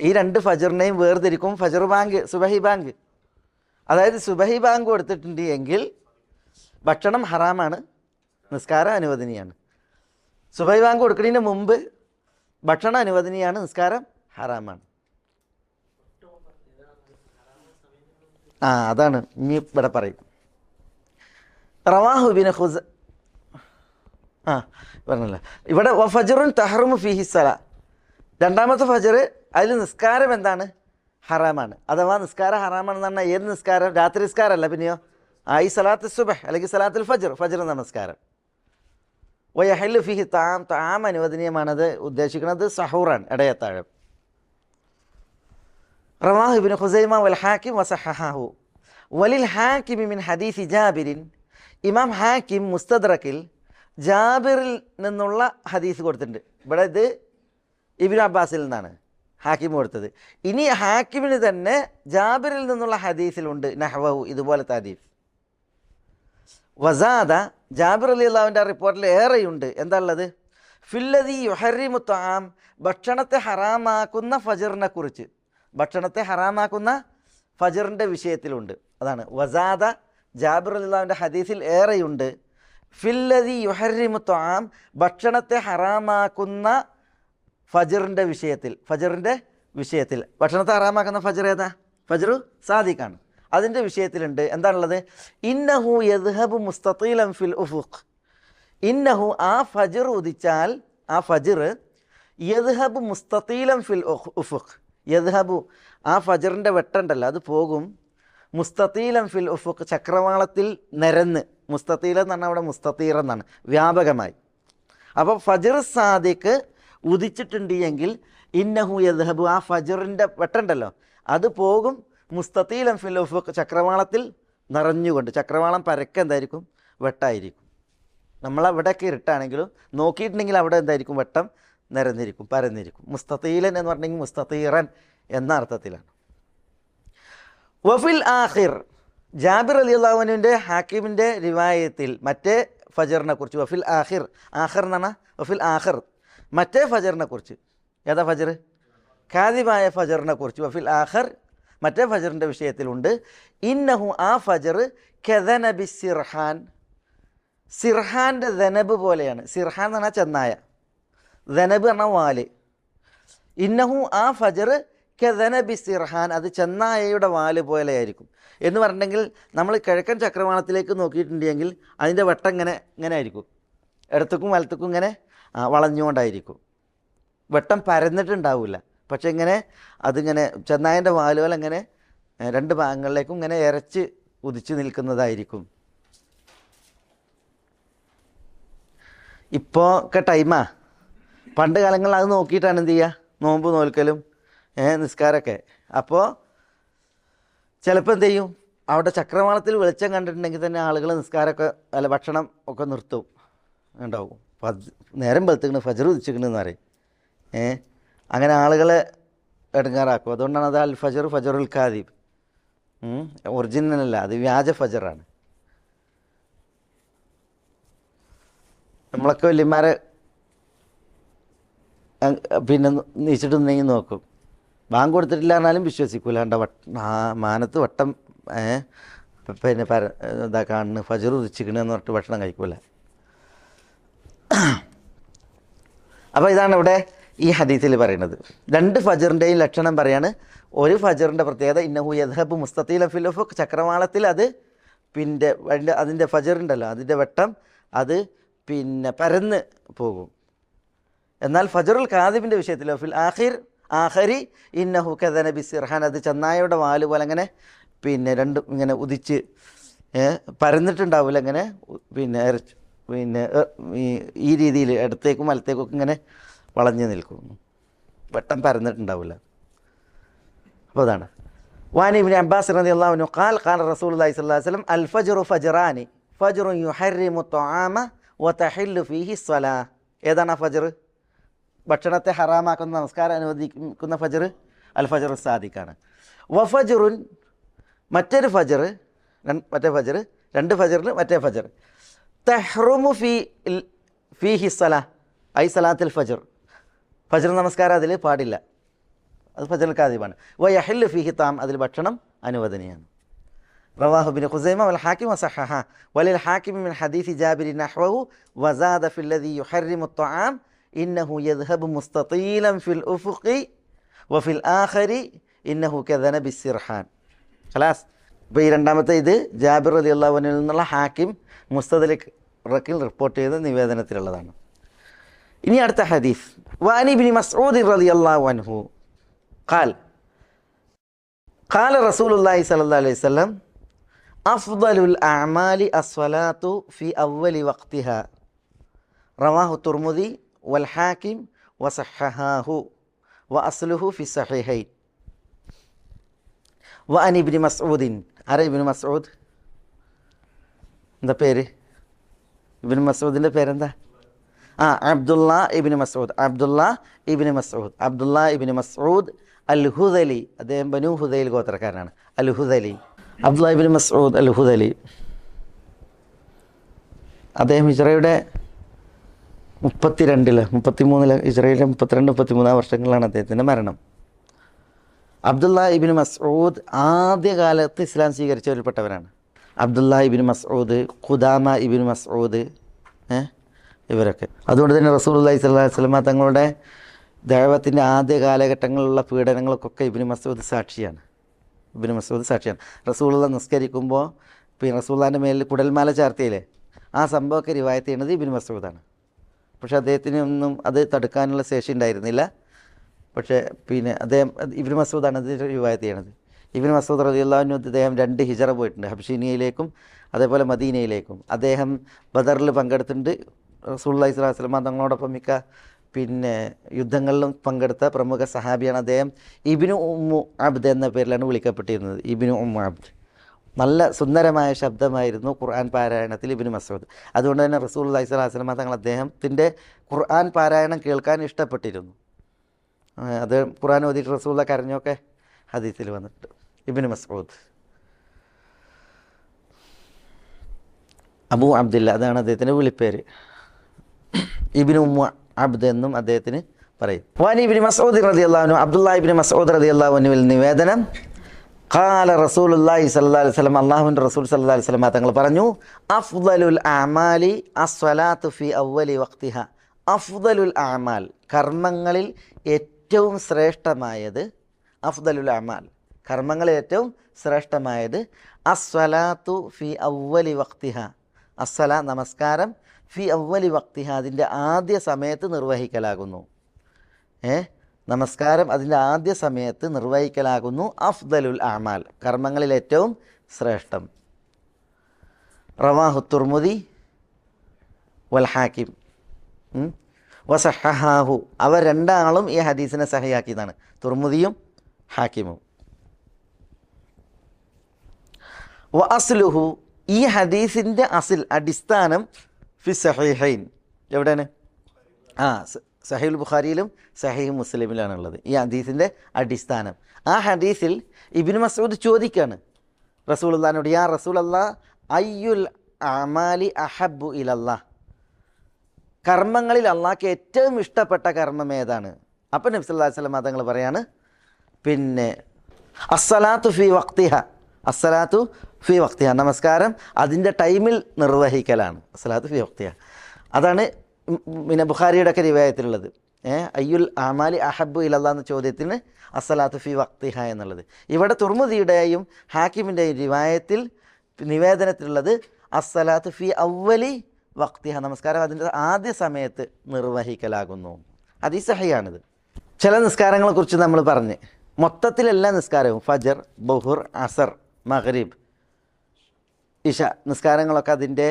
ഈ രണ്ട് ഫജ്റിനെയും വേർതിരിക്കും ഫജ്ർ ബാങ്ക്, സുബഹി ബാങ്ക്. അതായത് സുബഹി ബാങ്ക് കൊടുത്തിട്ടുണ്ട് എങ്കിൽ ഭക്ഷണം ഹറാമാണ്, നിസ്കാരം അനുവദനീയാണ്. സുബഹി ബാങ്ക് കൊടുക്കുന്നതിന് മുമ്പ് ഭക്ഷണം അനുവദനീയാണ്, നിസ്കാരം ഹറാമാണ്. അതാണ് ഇനി ഇവിടെ പറയും. റവാഹു ബിൻ ഖുസ പറഞ്ഞല്ലോ ഇവിടെ. ഫജ്റുൻ തഹ്റുമു ഫീഹി സ്വലാ, രണ്ടാമത്തെ ഫജ്ർ, അതിൽ നിസ്കാരം എന്താണ്? ഹറാമാണ്. അഥവാ നിസ്കാരം ഹറാമാണെന്ന് പറഞ്ഞാൽ ഏത് നിസ്കാരം? രാത്രി നിസ്കാരമല്ല, പിന്നെയോ ഈ സലാത്ത് സുബഹ് അല്ലെങ്കിൽ സലാത്തുൽ ഫജ്ർ, ഫജ്ർ നമസ്കാരം. വയഹല്ലു ഫീഹി ത്വാം, ത്വാം അനുവദനീയമാണത് ഉദ്ദേശിക്കുന്നത് സഹൂറാണ്, ഇടയത്താഴം. റവാഹു ഇബ്നു ഖുസൈമ വൽ ഹാക്കിം വസഹഹഹു വലിൽ ഹാക്കിമി മിൻ ഹദീസി ജാബിരിൻ. ഇമാം ഹാക്കിം മുസ്തദ്റക്കിൽ ജാബിറിൽ നിന്നുള്ള ഹദീസ് കൊടുത്തിട്ടുണ്ട്. ഇവിടെ ഇത് ഇബ്നു അബ്ബാസിൽ നിന്നാണ് ഹാക്കിം കൊടുത്തത്. ഇനി ഹാക്കിമിന് തന്നെ ജാബിറിൽ നിന്നുള്ള ഹദീസിലുണ്ട് നഹ്വഹു, ഇതുപോലത്തെ ഹദീസ്. വസാദ, ജാബിർ റളിയല്ലാഹുവിൻ്റെ റിപ്പോർട്ടിൽ ഏറെയുണ്ട്. എന്താ ഉള്ളത്? ഫില്ലദി യുഹർരിമു ത്വാം, ഭക്ഷണത്തെ ഹറാമാക്കുന്ന ഫജ്റിനെ കുറിച്ച്, ഭക്ഷണത്തെ ഹറാമാക്കുന്ന ഫജ്റിൻ്റെ വിഷയത്തിലുണ്ട്. അതാണ് വസാദ, ജാബിർ റളിയല്ലാഹുവിൻ്റെ ഹദീസിൽ ഏറെയുണ്ട്. ഫില്ലദി യുഹർരിമു ത്വാം, ഭക്ഷണത്തെ ഹറാമാക്കുന്ന ഫജ്റിൻ്റെ വിഷയത്തിൽ, ഫജ്റിൻ്റെ വിഷയത്തിൽ. ഭക്ഷണത്തെ ഹറാമാക്കുന്ന ഫജ്ർ ഏതാ? ഫജ്റു സാദിഖാണ്. അതിൻ്റെ വിഷയത്തിലുണ്ട്. എന്താണുള്ളത്? ഇന്നഹു യദ്ഹബു മുസ്തതീലൻ ഫിൽ ഉഫുഖ്, ഇന്നഹു ആ ഫജ്ർ ഉദിച്ചാൽ ആ ഫജ്ർ യദ്ഹബു മുസ്തതീലൻ ഫിൽ ഉഫുഖ് യദ്ഹബു ആ ഫജ്റിൻ്റെ വെട്ടമുണ്ടല്ലോ അത് പോകും മുസ്തതീലൻ ഫിൽ ഉഫുഖ് ചക്രവാളത്തിൽ നിരന്ന് മുസ്തതീലൻ എന്ന് പറഞ്ഞാൽ അവിടെ മുസ്തതീർ എന്നാണ് വ്യാപകമായി. അപ്പോൾ ഫജ്ർ സാദിഖ് ഉദിച്ചിട്ടുണ്ട് എങ്കിൽ ഇന്നഹു യദ്ഹബു ആ ഫജ്റിൻ്റെ വെട്ടമുണ്ടല്ലോ അത് പോകും മുസ്തതീലൻ ഫിൽ ഉഫുഖ് ചക്രവാളത്തിൽ നിറഞ്ഞുകൊണ്ട്. ചക്രവാളം പരക്കെ എന്തായിരിക്കും? വെട്ടായിരിക്കും. നമ്മളവിടെയൊക്കെ ഇരുട്ടാണെങ്കിലും നോക്കിയിട്ടുണ്ടെങ്കിൽ അവിടെ എന്തായിരിക്കും? വെട്ടം നിരന്നിരിക്കും, പരന്നിരിക്കും. മുസ്തതീലൻ എന്ന് പറഞ്ഞെങ്കിൽ മുസ്തതീറൻ എന്ന അർത്ഥത്തിലാണ്. വഫിൽ ആഖിർ ജാബിർ റളിയല്ലാഹു അൻഹുവിൻ്റെ ഹാക്കിമിൻ്റെ റിവായത്തിൽ മറ്റേ ഫജറിനെ കുറിച്ച് വഫിൽ ആഖിർ ആഖിർ എന്ന് പറഞ്ഞാൽ വഫിൽ ആഖിർ മറ്റേ ഫജറിനെ കുറിച്ച്. ഏതാ ഫജർ? കാദിബായ ഫജറിനെ കുറിച്ച് വഫിൽ ആഖിർ മറ്റേ ഫജറിൻ്റെ വിഷയത്തിലുണ്ട്. ഇന്നഹു ആ ഫജർ കദനബി സിർഹാൻ സിർഹാൻ്റെ ദനബ് പോലെയാണ്. സിർഹാൻ എന്ന് പറഞ്ഞാൽ ചെന്നായ, ദനബ് പറഞ്ഞാൽ വാല്. ഇന്നഹു ആ ഫജർ കദനബി സിർഹാൻ അത് ചെന്നായയുടെ വാല് പോലെയായിരിക്കും എന്ന് പറഞ്ഞിട്ടുണ്ടെങ്കിൽ നമ്മൾ കിഴക്കൻ ചക്രവാളത്തിലേക്ക് നോക്കിയിട്ടുണ്ടെങ്കിൽ അതിൻ്റെ വട്ടം ഇങ്ങനെ ആയിരിക്കും, ഇടത്തേക്കും വലത്തേക്കും ഇങ്ങനെ വളഞ്ഞുകൊണ്ടായിരിക്കും. വട്ടം പരന്നിട്ടുണ്ടാവില്ല, പക്ഷെ ഇങ്ങനെ അതിങ്ങനെ ചെന്നായൻ്റെ വാല് പോലെ ഇങ്ങനെ രണ്ട് ഭാഗങ്ങളിലേക്കും ഇങ്ങനെ ഇരച്ച് ഉദിച്ചു നിൽക്കുന്നതായിരിക്കും. ഇപ്പോൾ ഒക്കെ ടൈമാ. പണ്ട് കാലങ്ങളിൽ അത് നോക്കിയിട്ടാണ് എന്ത് ചെയ്യുക? നോമ്പ് നോൽക്കലും നിസ്കാരമൊക്കെ. അപ്പോൾ ചിലപ്പോൾ എന്ത് ചെയ്യും? അവിടെ ചക്രവാളത്തിൽ വെളിച്ചം കണ്ടിട്ടുണ്ടെങ്കിൽ തന്നെ ആളുകൾ നിസ്കാരമൊക്കെ അല്ല ഭക്ഷണം ഒക്കെ നിർത്തും ഉണ്ടാവും. നേരം വെളുത്തിക്കണ് ഫജർ ഉദിച്ചിക്കണെന്ന് പറയും. അങ്ങനെ ആളുകളെ ഇടങ്ങാറാക്കും. അതുകൊണ്ടാണ് അത് അൽ ഫജർ ഫജറുൽ കാദിബ്. ഒറിജിനലല്ല, അത് വ്യാജ ഫജറാണ്. നമ്മളൊക്കെ വല്യമാരെ പിന്നെ നീച്ചിട്ടുണ്ടെങ്കിൽ നോക്കും, ബാങ്ക് കൊടുത്തിട്ടില്ല എന്നാലും വിശ്വസിക്കൂല. കണ്ട മാനത്ത് വട്ടം പിന്നെ ഇതാ കാണുന്നു ഫജർ ഉദിച്ചിക്കണെന്ന് പറഞ്ഞിട്ട് ഭക്ഷണം കഴിക്കൂല. അപ്പോൾ ഇതാണ് ഇവിടെ ഈ ഹദീസിൽ പറയുന്നത്. രണ്ട് ഫജറിൻ്റെയും ലക്ഷണം പറയാണ്. ഒരു ഫജറിൻ്റെ പ്രത്യേകത ഇന്നഹു യദ്ഹബു മുസ്തതീലൻ ഫിൽ ഉഫുഖ് ചക്രവാളത്തിൽ അത് പിന്നെ അതിൻ്റെ ഫജറുണ്ടല്ലോ അതിൻ്റെ വെട്ടം അത് പിന്നെ പരന്ന് പോകും. എന്നാൽ ഫജറുൽ കാദിബിൻ്റെ വിഷയത്തിൽ ഫിൽ ആഖിരി ഇന്നഹു കദനബി സിർഹാൻ അത് ചെന്നായയുടെ വാല് പോലെ അങ്ങനെ പിന്നെ രണ്ടും ഇങ്ങനെ ഉദിച്ച് പരന്നിട്ടുണ്ടാവില്ല, ഇങ്ങനെ പിന്നെ ഈ രീതിയിൽ ഇടത്തേക്കും വലത്തേക്കും ഒക്കെ ഇങ്ങനെ വളഞ്ഞു നിൽക്കും, വെട്ടം പരന്നിട്ടുണ്ടാവില്ല. അപ്പോൾ അതാണ്. വാനി ഇബ്നു അബ്ബാസ് റളിയല്ലാഹു അൻഹു ഖാൽ ഖാല റസൂലുള്ളാഹി സ്വല്ലല്ലാഹു അലൈഹി വസല്ലം അൽ ഫജ്റു ഫജ്റാനി ഫജ്റുൻ യുഹർരിമു ത്വആമ വതഹില്ലു ഫീഹി സ്വലാ. ഏതാണ് ആ ഫജ്ർ? ഭക്ഷണത്തെ ഹറാമാക്കുന്ന നമസ്കാരം അനുവദിക്കുന്ന ഫജ്ർ അൽ ഫജ്റു സാദിഖാണ്. വഫജ്റുൻ മറ്റൊരു ഫജ്ർ രണ്ട് ഫജ്റിൽ മറ്റേ ഫജ്ർ തഹ്റുമു ഫീഹി സ്വലാ ഐ സലാത്തുൽ ഫജ്ർ നമസ്കാരം അതിൽ പാടില്ല, അത് ഫജ്റുൽ കാദിബാണ്. വയഹില്ലു ഫീഹി താം അതിൽ ഭക്ഷണം അനുവദനീയമാണ്. റവാഹു ഇബ്നു ഖുസൈമ വൽ ഹാക്കിം വസഹഹ വലിൽ ഹാക്കിം മിൻ ഹദീസ് ജാബിർ നഹ്വഹു വസാദ ഫില്ലദി യുഹർരിമു ത്വആം ഇന്നഹു യദ്ഹബു മുസ്തതീലൻ ഫിൽ ഉഫുഖി വഫിൽ ആഖിരി ഇന്നഹു കദനബി സിർഹാൻ. ഖലാസ്. ഇപ്പോൾ ഈ രണ്ടാമത്തെ ഇത് ജാബിർ റളിയല്ലാഹു അൻഹു നിന്നുള്ള ഹാക്കിം മുസ്തദ്റക്കിൽ റിപ്പോർട്ട് ചെയ്ത നിവേദനത്തിലുള്ളതാണ്. ഇനി അടുത്ത ഹദീസ് വാനി ഇബ്നു മസ്ഊദ് റളിയല്ലാഹു അൻഹു ഖാൽ ഖാല റസൂലുള്ളാഹി സ്വല്ലല്ലാഹു അലൈഹി വസല്ലം അഫ്ദലുൽ അഅമാലി അസ്സലാത്തു ഫി അവ്വലി വഖ്തിഹാ റവാഹു തുർമുദി വൽ ഹാക്കിം വസഹഹഹു വഅസ്ലുഹു ഫി സഹീഹൈൻ. വഅൻ ഇബ്നു മസ്ഊദിൻ. ആരാ ഇബ്നു മസ്ഊദ്? എന്താ പേര്? ഇബ്നു മസ്ഊദിൻ്റെ പേരെന്താ? അബ്ദുല്ലാ ഇബ്നു മസ്ഊദ്. അബ്ദുല്ലാ ഇബ്നു മസ്ഊദ് അൽ ഹുദലി. അദ്ദേഹം ബനു ഹുദൈൽ ഗോത്രക്കാരനാണ്. അൽ ഹുദലി, അബ്ദുല്ലാ ഇബ്നു മസ്ഊദ് അൽ ഹുദലി. അദ്ദേഹം ഹിജ്റയുടെ 33 ഹിജ്റയിലെ 32-33 വർഷങ്ങളിലാണ് അദ്ദേഹത്തിൻ്റെ മരണം. അബ്ദുല്ലാ ഇബ്നു മസ്ഊദ് ആദ്യകാലത്ത് ഇസ്ലാം സ്വീകരിച്ചവരിൽപ്പെട്ടവരാണ്. അബ്ദുല്ലാ ഇബ്നു മസ്ഊദ്, ഖുദാമ ഇബ്നു മസ്ഊദ്, ഇവരൊക്കെ. അതുകൊണ്ട് തന്നെ റസൂലുള്ളാഹി സ്വല്ലല്ലാഹു അലൈഹി വസല്ലം തങ്ങളുടെ ദഅവത്തിൻ്റെ ആദ്യ കാലഘട്ടങ്ങളിലുള്ള പീഡനങ്ങൾക്കൊക്കെ ഇബ്നു മസ്ഊദ് സാക്ഷിയാണ്. റസൂലുള്ള നിസ്കരിക്കുമ്പോൾ പിന്നെ റസൂലുള്ളാഹിൻ്റെ മേലിൽ കുടൽമാല ചാർത്തിയില്ലേ, ആ സംഭവമൊക്കെ റിവായത്ത് ചെയ്യുന്നത് ഇബ്നു മസ്ഊദാണ്. പക്ഷേ അദ്ദേഹത്തിന് ഒന്നും അത് തടുക്കാനുള്ള ശേഷി ഉണ്ടായിരുന്നില്ല. പക്ഷേ പിന്നെ അദ്ദേഹം ഇബ്നു മസ്ഊദാണ് അത് റിവായത്ത് ചെയ്യണത്. ഇബ്നു മസ്ഊദ് റളിയല്ലാഹു അൻഹു അദ്ദേഹം 2 ഹിജറ പോയിട്ടുണ്ട്, ഹബ്ശീനിയയിലേക്കും അതേപോലെ മദീനയിലേക്കും. അദ്ദേഹം ബദറിൽ പങ്കെടുത്തിട്ടുണ്ട്. റസൂലുള്ളാഹി സ്വല്ലല്ലാഹു അലൈഹി വസല്ലം തങ്ങളോടൊപ്പം മിക്ക പിന്നെ യുദ്ധങ്ങളിലും പങ്കെടുത്ത പ്രമുഖ സഹാബിയാണ് അദ്ദേഹം. ഇബ്നു ഉമ്മു അബ്ദ് എന്ന പേരിലാണ് വിളിക്കപ്പെട്ടിരുന്നത്. ഇബ്നു ഉമ്മു അബ്ദ്. നല്ല സുന്ദരമായ ശബ്ദമായിരുന്നു ഖുർആൻ പാരായണത്തിൽ ഇബ്നു മസ്ഊദ്. അതുകൊണ്ട് തന്നെ റസൂലുള്ളാഹി സ്വല്ലല്ലാഹു അലൈഹി വസല്ലം തങ്ങൾ അദ്ദേഹത്തിൻ്റെ ഖുർആൻ പാരായണം കേൾക്കാൻ ഇഷ്ടപ്പെട്ടിരുന്നു. അത് ഖുർആൻ ഓതിയിട്ട് റസൂലുള്ള കരഞ്ഞൊക്കെ ഹദീസിൽ വന്നിട്ടുണ്ട്. ഇബ്നു മസ്ഊദ് അബൂ അബ്ദില്ല, അതാണ് അദ്ദേഹത്തിൻ്റെ വിളിപ്പേര്. ഇബ്നു ഉമ്മു അബ്ദ് എന്നും അദ്ദേഹത്തിന് പറയും. വാനി ഇബ്നു മസ്ഊദ് റളിയല്ലാഹു അൻഹു, അബ്ദുല്ലാഹി ഇബ്നു മസ്ഊദ് റളിയല്ലാഹു അൻഹുവിൽ നിവേദനം, ഖാല റസൂലുള്ളാഹി സ്വല്ലല്ലാഹു അലൈഹി വസല്ലം, അല്ലാഹുവിൻ്റെ റസൂൽ സ്വല്ലല്ലാഹു അലൈഹി വസല്ലം തങ്ങൾ പറഞ്ഞു, അഫ്ദലുൽ അഅമാലി അസ്സലാത്തു ഫി അവ്വലി വഖ്തിഹ. അഫ്ദലുൽ അഅമാൽ, കർമ്മങ്ങളിൽ ഏറ്റവും ശ്രേഷ്ഠമായത്, അഫ്ദലുൽ അഅമാൽ, കർമ്മങ്ങളിൽ ഏറ്റവും ശ്രേഷ്ഠമായത്, അസ്സലാത്തു ഫി അവ്വലി വഖ്തിഹ, അസ്സല നമസ്കാരം, ഫി അവ്വലി വഖ്തിഹ അതിൻ്റെ ആദ്യ സമയത്ത് നിർവഹിക്കലാകുന്നു. നമസ്കാരം അതിൻ്റെ ആദ്യ സമയത്ത് നിർവഹിക്കലാകുന്നു അഫ്ദലുൽ അഅമാൽ, കർമ്മങ്ങളിൽ ഏറ്റവും ശ്രേഷ്ഠം. റവാഹു തുർമുദി വൽ ഹാക്കിം വസഹഹാഹു, അവർ രണ്ടാളും ഈ ഹദീസിനെ സഹിയാക്കിയതാണ്, തുർമുദിയും ഹാക്കിമും. വ അസ്ലുഹു, ഈ ഹദീസിൻ്റെ അടിസ്ഥാനം ഫി സഹീഹൈൻ, എവിടെയാണ്? സഹീഹുൽ ബുഖാരിയിലും സഹീഹ് മുസ്ലിമിലാണുള്ളത് ഈ ഹദീസിൻ്റെ അടിസ്ഥാനം. ആ ഹദീസിൽ ഇബ്നു മസ്ഊദ് ചോദിക്കുകയാണ് റസൂലുള്ളാഹിനോട്, യാ റസൂലല്ലാഹ് അയ്യുൽ അഅമാലി അഹബ്ബു ഇലല്ലാഹ്, കർമ്മങ്ങളിൽ അള്ളാഹ്ക്ക് ഏറ്റവും ഇഷ്ടപ്പെട്ട കർമ്മം ഏതാണ്? അപ്പം നബി സല്ലല്ലാഹു അലൈഹി വസല്ലം തങ്ങൾ പറയാണ്, പിന്നെ അസ്സലാത്തു ഫി വഖ്തിഹ, അസ്സലാത്തു ഫി വഖ്തിഹ, നമസ്കാരം അതിൻ്റെ ടൈമിൽ നിർവഹിക്കലാണ്. അസ്സലാത്തു ഫി വഖ്തിഹ, അതാണ് പിന്നെ ബുഖാരിയുടെ ഒക്കെ റിവായത്തിലുള്ളത്. അയ്യുൽ അഅമാലി അഹബ്ബു ഇലല്ലാഹ് എന്ന ചോദ്യത്തിന് അസ്സലാത്തു ഫി വഖ്തിഹ എന്നുള്ളത്. ഇവിടെ തുർമുദിയുടെയും ഹാക്കിമിൻ്റെയും റിവായത്തിൽ നിവേദനത്തിലുള്ളത് അസ്സലാത്തു ഫി അവ്വലി വഖ്തിഹ, നമസ്കാരം അതിൻ്റെ ആദ്യ സമയത്ത് നിർവഹിക്കലാകുന്നു. ഹദീസ് സഹിയാണിത്. ചില നിസ്കാരങ്ങളെക്കുറിച്ച് നമ്മൾ പറഞ്ഞ്, മൊത്തത്തിലെല്ലാ നിസ്കാരവും ഫജർ, ബുഹുർ, അസർ, മഗ്രിബ്, ഇഷ നിസ്കാരങ്ങളൊക്കെ അതിൻ്റെ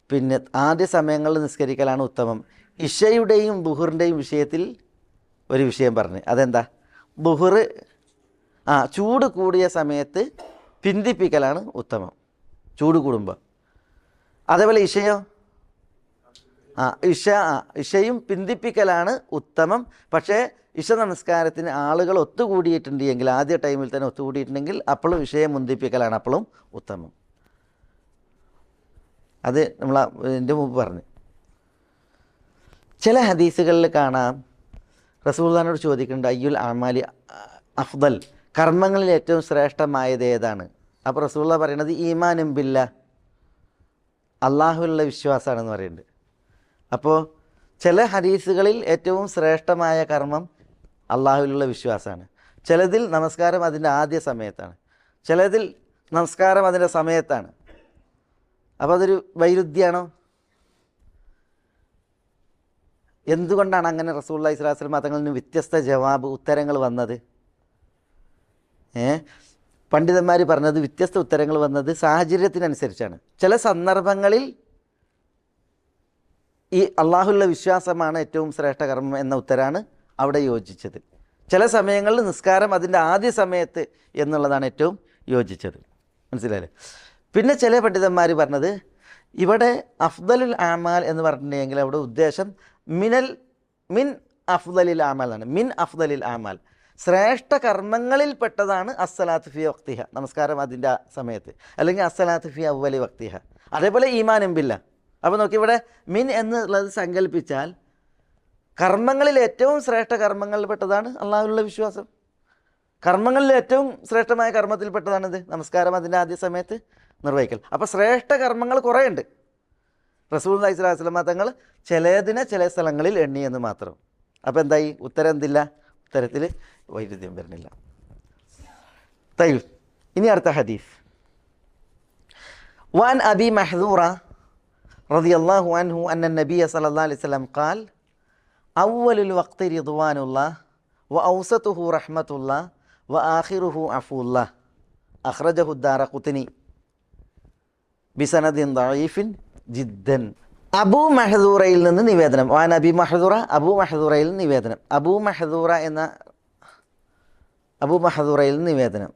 പിന്നെ ആദ്യ സമയങ്ങളിൽ നിസ്കരിക്കലാണ് ഉത്തമം. ഇഷയുടെയും ബുഹറിൻ്റെയും വിഷയത്തിൽ ഒരു വിഷയം പറഞ്ഞ്, അതെന്താ? ബുഹർ ചൂട് കൂടിയ സമയത്ത് പിന്തിപ്പിക്കലാണ് ഉത്തമം, ചൂട് കൂടുമ്പോൾ. അതേപോലെ ഇഷയോ ഇഷയും പിന്തിപ്പിക്കലാണ് ഉത്തമം. പക്ഷേ ഇഷ നമസ്കാരത്തിന് ആളുകൾ ഒത്തുകൂടിയിട്ടുണ്ടെങ്കിൽ, ആദ്യ ടൈമിൽ തന്നെ ഒത്തുകൂടിയിട്ടുണ്ടെങ്കിൽ അപ്പോഴും ഇഷയെ മുന്തിപ്പിക്കലാണ് അപ്പോഴും ഉത്തമം. അത് നമ്മൾ ഇതിൻ്റെ മുമ്പ് പറഞ്ഞു. ചില ഹദീസുകളിൽ കാണാം റസൂലുള്ളാഹിനോട് ചോദിക്കുന്നുണ്ട്, അയ്യുൽ അഅമാലി അഫ്ദൽ, കർമ്മങ്ങളിൽ ഏറ്റവും ശ്രേഷ്ഠമായത് ഏതാണ്? അപ്പോൾ റസൂലുള്ളാഹി പറയുന്നത് ഈമാനും ബില്ലാ, അള്ളാഹുവിലുള്ള വിശ്വാസമാണെന്ന് പറയുന്നുണ്ട്. അപ്പോൾ ചില ഹദീസുകളിൽ ഏറ്റവും ശ്രേഷ്ഠമായ കർമ്മം അള്ളാഹുവിലുള്ള വിശ്വാസമാണ്. ചിലതിൽ നമസ്കാരം അതിൻ്റെ ആദ്യ സമയത്താണ്, ചിലതിൽ നമസ്കാരം അതിൻ്റെ സമയത്താണ്. അപ്പോൾ അതൊരു വൈരുദ്ധ്യമാണോ? എന്തുകൊണ്ടാണ് അങ്ങനെ റസൂലുള്ളാഹി സ്വല്ലല്ലാഹു അലൈഹി വസല്ലം തങ്ങളിൽ നിന്ന് വ്യത്യസ്ത ഉത്തരങ്ങൾ വന്നത്? പണ്ഡിതന്മാർ പറഞ്ഞത് വ്യത്യസ്ത ഉത്തരങ്ങൾ വന്നത് സാഹചര്യത്തിനനുസരിച്ചാണ്. ചില സന്ദർഭങ്ങളിൽ ഈ അള്ളാഹുവിലുള്ള വിശ്വാസമാണ് ഏറ്റവും ശ്രേഷ്ഠ കർമ്മം എന്ന ഉത്തരമാണ് അവിടെ യോജിച്ചത്. ചില സമയങ്ങളിൽ നിസ്കാരം അതിൻ്റെ ആദ്യ സമയത്ത് എന്നുള്ളതാണ് ഏറ്റവും യോജിച്ചത്. മനസ്സിലായില്ലേ? പിന്നെ ചില പണ്ഡിതന്മാർ പറഞ്ഞത് ഇവിടെ അഫ്ദലുൽ അഅമാൽ എന്ന് പറഞ്ഞിട്ടുണ്ടെങ്കിൽ അവിടെ ഉദ്ദേശം മിൻ അഫ്ദലിൽ അഅമാൽ ആണ്. മിൻ അഫ്ദലിൽ അഅമാൽ, ശ്രേഷ്ഠ കർമ്മങ്ങളിൽ പെട്ടതാണ് അസ്സലാത്തു ഫി വഖ്തിഹ, നമസ്കാരം അതിൻ്റെ സമയത്ത്, അല്ലെങ്കിൽ അസ്സലാത്തു ഫി അവ്വലി വഖ്തിഹ. അതേപോലെ ഈമാനും ബില്ലാ. അപ്പോൾ നോക്കി, ഇവിടെ മിൻ എന്നുള്ളത് സങ്കല്പിച്ചാൽ കർമ്മങ്ങളിൽ ഏറ്റവും ശ്രേഷ്ഠ കർമ്മങ്ങളിൽ പെട്ടതാണ് അള്ളാഹുവിലുള്ള വിശ്വാസം. കർമ്മങ്ങളിൽ ഏറ്റവും ശ്രേഷ്ഠമായ കർമ്മത്തിൽപ്പെട്ടതാണിത്, നമസ്കാരം അതിൻ്റെ ആദ്യ സമയത്ത് നിർവഹിക്കൽ. അപ്പോൾ ശ്രേഷ്ഠ കർമ്മങ്ങൾ കുറേ ഉണ്ട്. റസൂലുള്ളാഹി സ്വല്ലല്ലാഹു അലൈഹി വസല്ലം തങ്ങൾ ചിലതിനെ ചില സ്ഥലങ്ങളിൽ എണ്ണിയെന്ന് മാത്രം. അപ്പോൾ എന്തായി? ഉത്തരം എന്തില്ല? ഉത്തരത്തിൽ വൈരുദ്ധ്യം വരുന്നില്ല. ഇനി അടുത്ത ഹദീസ്. വാൻ അബി മഹ്ദൂറ റളിയല്ലാഹു അൻഹു അന്ന നബിയ സല്ലല്ലാഹു അലൈഹി വസല്ലം ഖാൽ അവ്വലുൽ വഖ്തി റിദ്വാനുല്ലാഹ് വ ഔസതുഹു റഹ്മത്തുല്ലാഹ് വ ആഖിറുഹു അഫൂല്ലാഹ് അഖ്റജഹു ദാറഖുത്നി ബിസനദിൻ ദഈഫിൻ ജിദ്ദൻ. അബൂ മഹ്ദൂറയിൽ നിന്ന് നിവേദനം. വാൻ അബി മഹ്ദൂറ, അബൂ മഹ്ദൂറയിൽ നിവേദനം. അബൂ മഹ്ദൂറയിൽ നിവേദനം.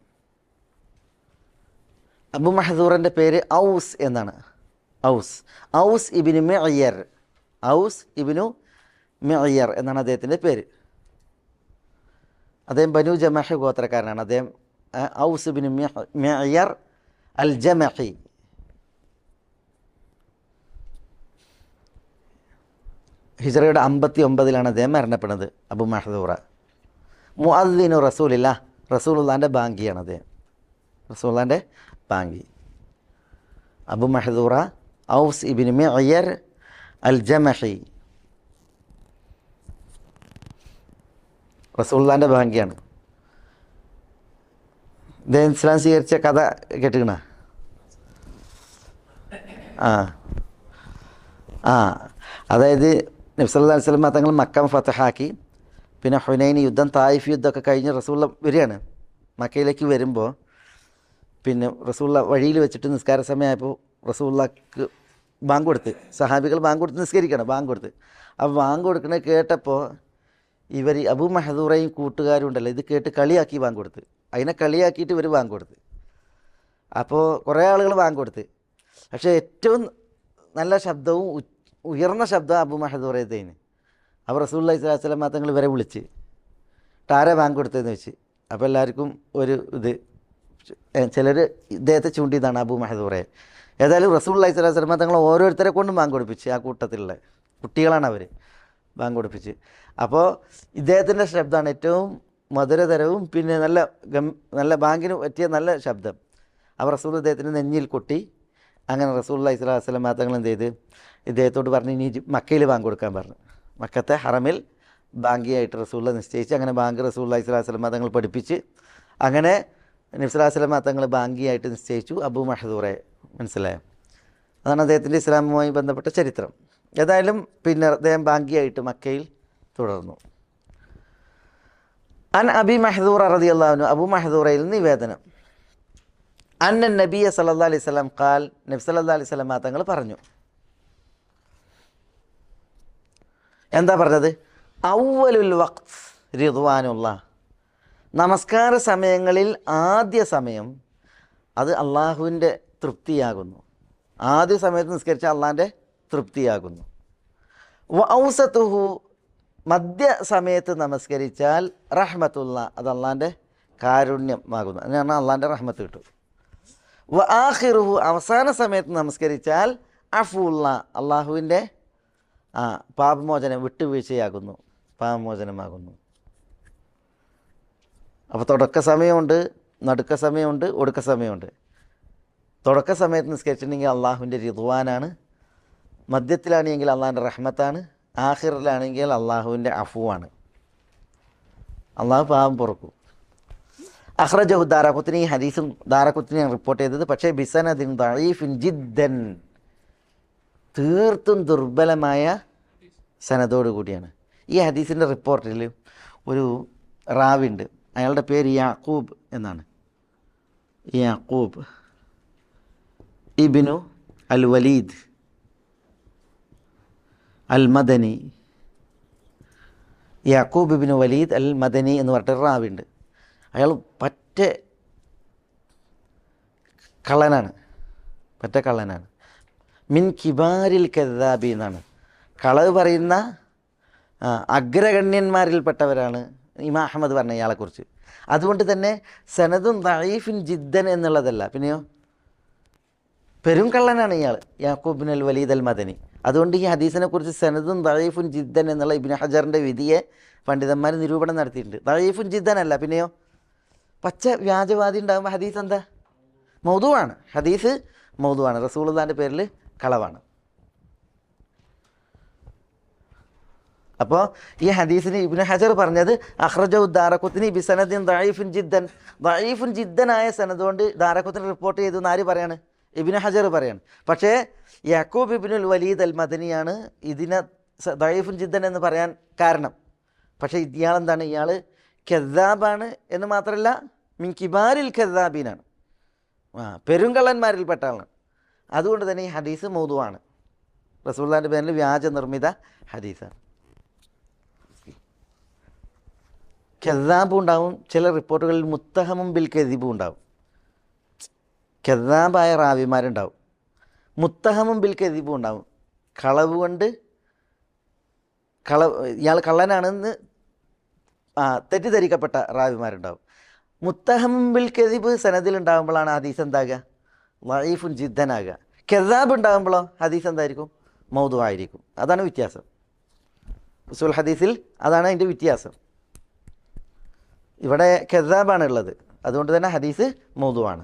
അബൂ മഹ്ദൂറിൻ്റെ പേര് ഔസ് എന്നാണ്. ഔസ് ഇബ്നു മിഅ്യർ എന്നാണ് അദ്ദേഹത്തിൻ്റെ പേര്. അദ്ദേഹം ബനു ജമഹ് ഗോത്രക്കാരനാണ്. അദ്ദേഹം ഔസ് ഇബ്നു മിഅ്യർ അൽ ജമഹി. ഹിജ്റയുടെ 59 അദ്ദേഹം മരണപ്പെടുന്നത്. അബൂ മഹ്ദൂറ മുഅദ്ദിനു റസൂലില്ലാഹ്, റസൂലുള്ളാഹിൻ്റെ ബാങ്കിയാണ് അദ്ദേഹം, റസൂലുള്ളാഹിൻ്റെ ബാങ്കി. അബൂ മഹ്ദൂറ ഔസ് ഇബ്നു മിഅ്യർ അൽ ജമഹി റസൂലുള്ളാഹിൻ്റെ ബാങ്കിയാണ്. അദ്ദേഹം ഇസ്ലാം സ്വീകരിച്ച കഥ കേട്ടിക്കണ? അതായത് നബി സല്ലല്ലാഹു അലൈഹി വസല്ലം തങ്ങൾ മക്ക ഫതഹാക്കി, പിന്നെ ഹുനൈൻ യുദ്ധം, തായിഫ് യുദ്ധമൊക്കെ കഴിഞ്ഞ് റസൂലുള്ള വരികയാണ്. മക്കയിലേക്ക് വരുമ്പോൾ പിന്നെ റസൂലുള്ള വഴിയിൽ വെച്ചിട്ട് നിസ്കാര സമയമായപ്പോൾ റസൂലുള്ളാഹിക്ക് ബാങ്ക് കൊടുത്ത്, സഹാബികൾ ബാങ്ക് കൊടുത്ത് നിസ്കരിക്കണം, ബാങ്ക് കൊടുത്ത്. അപ്പോൾ ബാങ്ക് കൊടുക്കണത് കേട്ടപ്പോൾ ഇവർ അബൂ മഹ്ദൂറയും കൂട്ടുകാരും ഉണ്ടല്ലോ, ഇത് കേട്ട് കളിയാക്കി ബാങ്ക് കൊടുത്ത്. അതിനെ കളിയാക്കിയിട്ട് ഇവർ ബാങ്ക് കൊടുത്ത്. അപ്പോൾ കുറേ ആളുകൾ ബാങ്ക് കൊടുത്ത്. പക്ഷേ ഏറ്റവും നല്ല ശബ്ദവും ഉയർന്ന ശബ്ദം അബൂ മഹ്ദൂറേതേന്. അപ്പോൾ റസൂലുള്ളാഹി സ്വല്ലല്ലാഹു അലൈഹി വസല്ലം തങ്ങൾ ഇവരെ വിളിച്ച് ടാര ബാങ്ക് കൊടുത്തതെന്ന് വെച്ച്. അപ്പോൾ എല്ലാവർക്കും ഒരു ഇത്, ചിലർ ഇദ്ദേഹത്തെ ചൂണ്ടിയതാണ് അബൂ മഹ്ദൂറെ. ഏതായാലും റസൂലുള്ളാഹി സ്വല്ലല്ലാഹു അലൈഹി വസല്ലം തങ്ങൾ ഓരോരുത്തരെ കൊണ്ടും ബാങ്ക് കൊടുപ്പിച്ച്, ആ കൂട്ടത്തിലുള്ള കുട്ടികളാണ് അവർ, ബാങ്ക് കൊടുപ്പിച്ച്. അപ്പോൾ ഇദ്ദേഹത്തിൻ്റെ ശബ്ദമാണ് ഏറ്റവും മധുരതരവും പിന്നെ നല്ല ബാങ്കിന് പറ്റിയ നല്ല ശബ്ദം. അപ്പോൾ റസൂൽ ഇദ്ദേഹത്തിന് നെഞ്ഞിൽ കൊട്ടി. അങ്ങനെ റസൂലുള്ളാഹി സ്വല്ലല്ലാഹു അലൈഹി വസല്ലം തങ്ങൾ എന്ത് ചെയ്ത് ഇദ്ദേഹത്തോട് പറഞ്ഞ് ഇനി മക്കയിൽ ബാങ്ക് കൊടുക്കാൻ പറഞ്ഞു. മക്കത്തെ ഹറമിൽ ബാങ്കിയായിട്ട് റസൂലുള്ള നിശ്ചയിച്ച്, അങ്ങനെ ബാങ്ക് റസൂലുള്ളാഹി സ്വല്ലല്ലാഹു അലൈഹി വസല്ലം തങ്ങൾ പഠിപ്പിച്ച്, അങ്ങനെ നബി സ്വല്ലല്ലാഹു അലൈഹി വസല്ലം തങ്ങൾ ബാങ്കിയായിട്ട് നിശ്ചയിച്ചു അബൂ മഹ്ദൂറെ. മനസ്സിലായോ? അതാണ് അദ്ദേഹത്തിൻ്റെ ഇസ്ലാമുമായി ബന്ധപ്പെട്ട ചരിത്രം. ഏതായാലും പിന്നെ അദ്ദേഹം ബാങ്കിയായിട്ട് മക്കയിൽ തുടർന്നു. അൻ അബി മഹ്ദൂറ റളിയല്ലാഹു അൻഹു, അബൂ മഹ്ദൂറയിൽ നിവേദനം. അന്ന നബിയ സല്ലല്ലാഹു അലൈഹി വസല്ലം ഖാൽ, നബി സല്ലല്ലാഹു അലൈഹി വസല്ലം തങ്ങൾ പറഞ്ഞു. എന്താ പറഞ്ഞത്? അവ്വലുൽ വഖ്ത് റിദ്വാനുല്ലാഹ്, നമസ്കാര സമയങ്ങളിൽ ആദ്യ സമയം അത് അള്ളാഹുവിൻ്റെ തൃപ്തിയാകുന്നു. ആദ്യ സമയത്ത് നിസ്കരിച്ചാൽ അള്ളാഹിൻ്റെ തൃപ്തിയാകുന്നു. വ ഔസതുഹു, മധ്യ സമയത്ത് നമസ്കരിച്ചാൽ റഹ്മത്തുള്ള, അത് അള്ളാഹിൻ്റെ കാരുണ്യമാകുന്നു, അതിനാണ് അള്ളാഹിൻ്റെ റഹ്മത്ത് കിട്ടും. വ ആഖിറുഹു, അവസാന സമയത്ത് നമസ്കരിച്ചാൽ അഫുള്ള, അള്ളാഹുവിൻ്റെ പാപമോചനം, വിട്ടുവീഴ്ചയാകുന്നു, പാപമോചനമാകുന്നു. അപ്പോൾ തുടക്ക സമയമുണ്ട്, നടുക്ക സമയമുണ്ട്, ഒടുക്ക സമയമുണ്ട്. തുടക്ക സമയത്ത് നിസ്കരിച്ചിട്ടുണ്ടെങ്കിൽ അള്ളാഹുവിൻ്റെ റിദ്വാനാണ്, മധ്യത്തിലാണെങ്കിൽ അള്ളാഹിൻ്റെ റഹ്മത്താണ്, ആഖിറിലാണെങ്കിൽ അള്ളാഹുവിൻ്റെ അഫുവാണ്. അള്ളാഹു പാപം പൊറുക്കും. അഖ്റജഹു ദാറഖുത്നി, ഹദീസും ദാറഖുത്നി റിപ്പോർട്ട് ചെയ്തത്. പക്ഷേ ബിസനദിൻ ദഈഫിൻ ജിദ്ദൻ, തീർത്തും ദുർബലമായ സനദോട് കൂടിയാണ്. ഈ ഹദീസിൻ്റെ റിപ്പോർട്ടിൽ ഒരു റാവിണ്ട്, അയാളുടെ പേര് യാക്കൂബ് എന്നാണ്. യാക്കൂബ് ഇബ്നു അൽ വലീദ് അൽ മദനി, യാക്കൂബ് ഇബ്നു വലീദ് അൽ മദനി എന്ന് പറഞ്ഞിട്ട് റാവിണ്ട്. അയാൾ പറ്റ കള്ളനാണ്. മിൻ കിബാരിൽ കദ്ദാബി എന്നാണ്, കളവ് പറയുന്ന അഗ്രഗണ്യന്മാരിൽപ്പെട്ടവരാണ് ഇമാം അഹമ്മദ് പറഞ്ഞ ഇയാളെക്കുറിച്ച്. അതുകൊണ്ട് തന്നെ സനദുൻ ദഈഫിൻ ജിദ്ദൻ എന്നുള്ളതല്ല, പിന്നെയോ പെരും കള്ളനാണ് ഇയാൾ, യാക്കൂബ് ബിൻ അൽ വലീദ് അൽ മദനി. അതുകൊണ്ട് ഈ ഹദീസിനെ കുറിച്ച് സനദുൻ ദഈഫുൻ ജിദ്ദൻ എന്നുള്ള ഇബ്നു ഹജറിൻ്റെ വിധിയെ പണ്ഡിതന്മാർ നിരൂപണം നടത്തിയിട്ടുണ്ട്. ദഈഫുൻ ജിദ്ദൻ അല്ല, പിന്നെയോ പച്ച വ്യാജവാദി ഉണ്ടാകുമ്പോൾ ഹദീസ് എന്താ? മൗദൂആണ്. ഹദീസ് മൗദൂആണ്, റസൂലുള്ളാഹിൻ്റെ പേരിൽ കളവാണ്. അപ്പോൾ ഈ ഹദീസിന് ഇബ്നു ഹജർ പറഞ്ഞത് അഖ്റജഹു ദാറഖുത്നി ബിസനദിൻ ദഈഫിൻ ജിദ്ദൻ, ദഈഫുൻ ജിദ്ദനായ സനദ് കൊണ്ട് ദാറഖുത്നി റിപ്പോർട്ട് ചെയ്തു എന്ന് ആര് പറയാണ്? ഇബ്നു ഹജർ പറയാണ്. പക്ഷേ യാക്കൂബ് ഇബ്നുൽ വലീദ് അൽ മദനിയാണ് ഇതിനെ ദഈഫുൻ ജിദ്ദൻ എന്ന് പറയാൻ കാരണം. പക്ഷേ ഇയാളെന്താണ്, ഇയാൾ കെദ്ദാബാണ് എന്ന് മാത്രമല്ല മിൻ കിബാരിൽ കെദ്ദാബീനാണ്, പെരുങ്കള്ളന്മാരിൽപ്പെട്ട ആളാണ്. അതുകൊണ്ട് തന്നെ ഈ ഹദീസ് മൗദൂആണ്, റസൂലുള്ളാഹിൻ്റെ പേരിൽ വ്യാജ നിർമ്മിത ഹദീസാണ്. കെദ്ദാബും ഉണ്ടാവും, ചില റിപ്പോർട്ടുകളിൽ മുത്തഹമും ബിൽ കെദിബും ഉണ്ടാവും. കെദ്ദാബായ റാവിമാരുണ്ടാവും, മുത്തഹമും ബിൽ കെദിബും ഉണ്ടാവും, കളവ് കൊണ്ട് ഇയാൾ കള്ളനാണെന്ന് തെറ്റിദ്ധരിക്കപ്പെട്ട റാവിമാരുണ്ടാവും. മുത്തഹമും ബിൽ കെദിബ് സനദിലുണ്ടാകുമ്പോഴാണ് ഹദീസ് എന്താകുക, ദഈഫുൻ ജിദ്ദനാകുക. കെദ്ദാബ് ഉണ്ടാകുമ്പോഴോ ഹദീസ് എന്തായിരിക്കും, മൗദൂ ആയിരിക്കും. അതാണ് വ്യത്യാസം. ഉസൂൽ ഹദീസിൽ അതാണ് അതിൻ്റെ വ്യത്യാസം. ഇവിടെ കെദ്ദാബാണ് ഉള്ളത്, അതുകൊണ്ട് തന്നെ ഹദീസ് മൗദൂ ആണ്.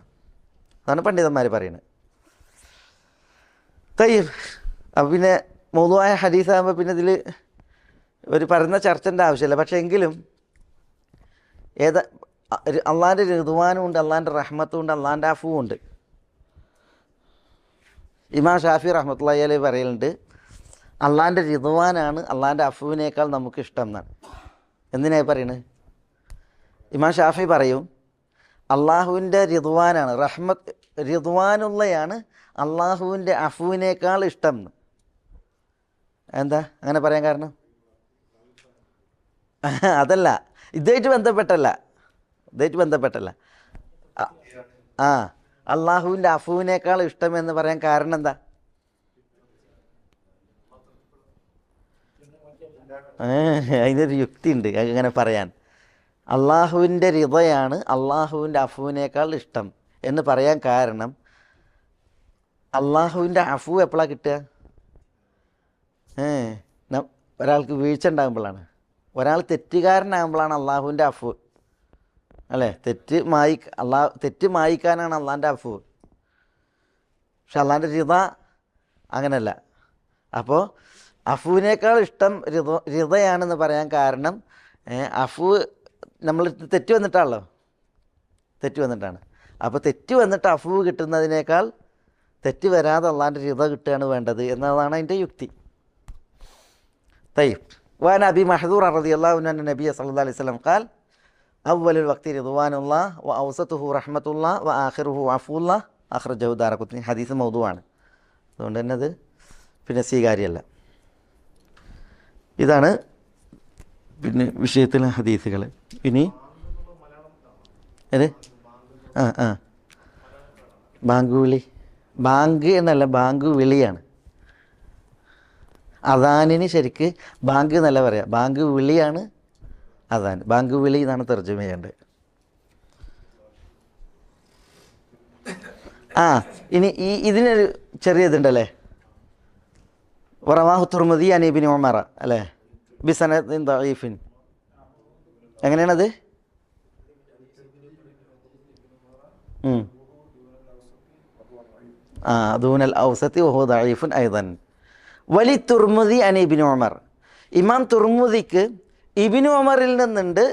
അതാണ് പണ്ഡിതന്മാർ പറയുന്നത്. തയ്യബ്. അപ്പം പിന്നെ മൗദൂആയ ഹദീസാകുമ്പോൾ പിന്നെ ഇതിൽ ഒരു പരന്ന ചർച്ചൻ്റെ ആവശ്യമില്ല. പക്ഷേ എങ്കിലും അള്ളാൻ്റെ റിദ്വാനും ഉണ്ട്, അള്ളാൻ്റെ റഹ്മത്തും ഉണ്ട്, അള്ളാൻ്റെ അഫുവും ഉണ്ട്. ഇമാം ഷാഫി റഹ്മത്തുള്ളാഹി അലൈഹി പറയലുണ്ട്, അള്ളാൻ്റെ റിദ്വാനാണ് അള്ളാൻ്റെ അഫുവിനേക്കാൾ നമുക്ക് ഇഷ്ടം എന്നാണ്. എന്തിനായി പറയുന്നത്? ഇമാം ഷാഫി പറയും അള്ളാഹുവിൻ്റെ റിദ്വാനാണ്, റിദ്വാനുള്ളയാണ് അള്ളാഹുവിൻ്റെ അഫുവിനേക്കാൾ ഇഷ്ടം എന്ന്. എന്താ അങ്ങനെ പറയാൻ കാരണം? അതല്ല, ഇതായിട്ട് ബന്ധപ്പെട്ടല്ല. അള്ളാഹുവിൻ്റെ അഫുവിനേക്കാൾ ഇഷ്ടം എന്ന് പറയാൻ കാരണം എന്താ? അതിനൊരു യുക്തി ഉണ്ട് അങ്ങനെ പറയാൻ. അള്ളാഹുവിൻ്റെ റിദയാണ് അള്ളാഹുവിൻ്റെ അഫുവിനേക്കാൾ ഇഷ്ടം എന്ന് പറയാൻ കാരണം, അള്ളാഹുവിൻ്റെ അഫു എപ്പോഴാണ് കിട്ടുക? ഒരാൾക്ക് വീഴ്ച ഉണ്ടാകുമ്പോഴാണ്, ഒരാൾ തെറ്റുകാരനാകുമ്പോഴാണ് അള്ളാഹുവിൻ്റെ അഫു, അല്ലേ? തെറ്റ് മായിക്കാനാണ് അള്ളാൻ്റെ അഫു. പക്ഷെ അള്ളാൻ്റെ റിദ അങ്ങനല്ല. അപ്പോൾ അഫുവിനേക്കാൾ ഇഷ്ടം റിദയാണെന്ന് പറയാൻ കാരണം, അഫു നമ്മൾ തെറ്റ് വന്നിട്ടാണല്ലോ, അപ്പോൾ തെറ്റ് വന്നിട്ട് അഫു കിട്ടുന്നതിനേക്കാൾ തെറ്റ് വരാതെ അള്ളാൻ്റെ റിദ കിട്ടുകയാണ് വേണ്ടത് എന്നതാണ് അതിൻ്റെ യുക്തി. തയ്യബ്. وعن أبي محذور رضي الله عنه أن النبي صلى الله عليه وسلم قال أول الوقت رضوان الله وأوسطه رحمة الله وآخره عفو الله أخرجه دارقطني. ഹദീസ് മൗദൂആണ്, അതുകൊണ്ട് തന്നെ അത് പിന്നെ സ്വീകാര്യമല്ല. ഇതാണ് പിന്നെ വിഷയത്തിലെ ഹദീസുകൾ. ഇനി ബാങ്ക് എന്നല്ല, ബാങ്ക് വിളിയാണ്. അദാനിന് ശരിക്ക് ബാങ്ക് എന്നല്ല പറയാം, ബാങ്ക് വിളിയാണ് അദാൻ. ബാങ്ക് വിളി എന്നാണ് തർജ്ജമ ചെയ്യേണ്ടത്. ഇനി ഇതിനൊരു ചെറിയ ഇതുണ്ടല്ലേ, റവാഹു തുർമുദി അൻ ഇബ്നു ഉമർ അല്ലേ ബിസനദിൻ ദഈഫിൻ. എങ്ങനെയാണത്? ദൂനൽ ഔസത്തി വഹുവ ദഈഫുൻ അയ്ദൻ. വലി തുർമുദി അൻ ഇബ്നു ഉമർ. ഇമാം തുർമുദിക്ക് ഇബ്നു ഉമറിൽ നിന്നുണ്ട്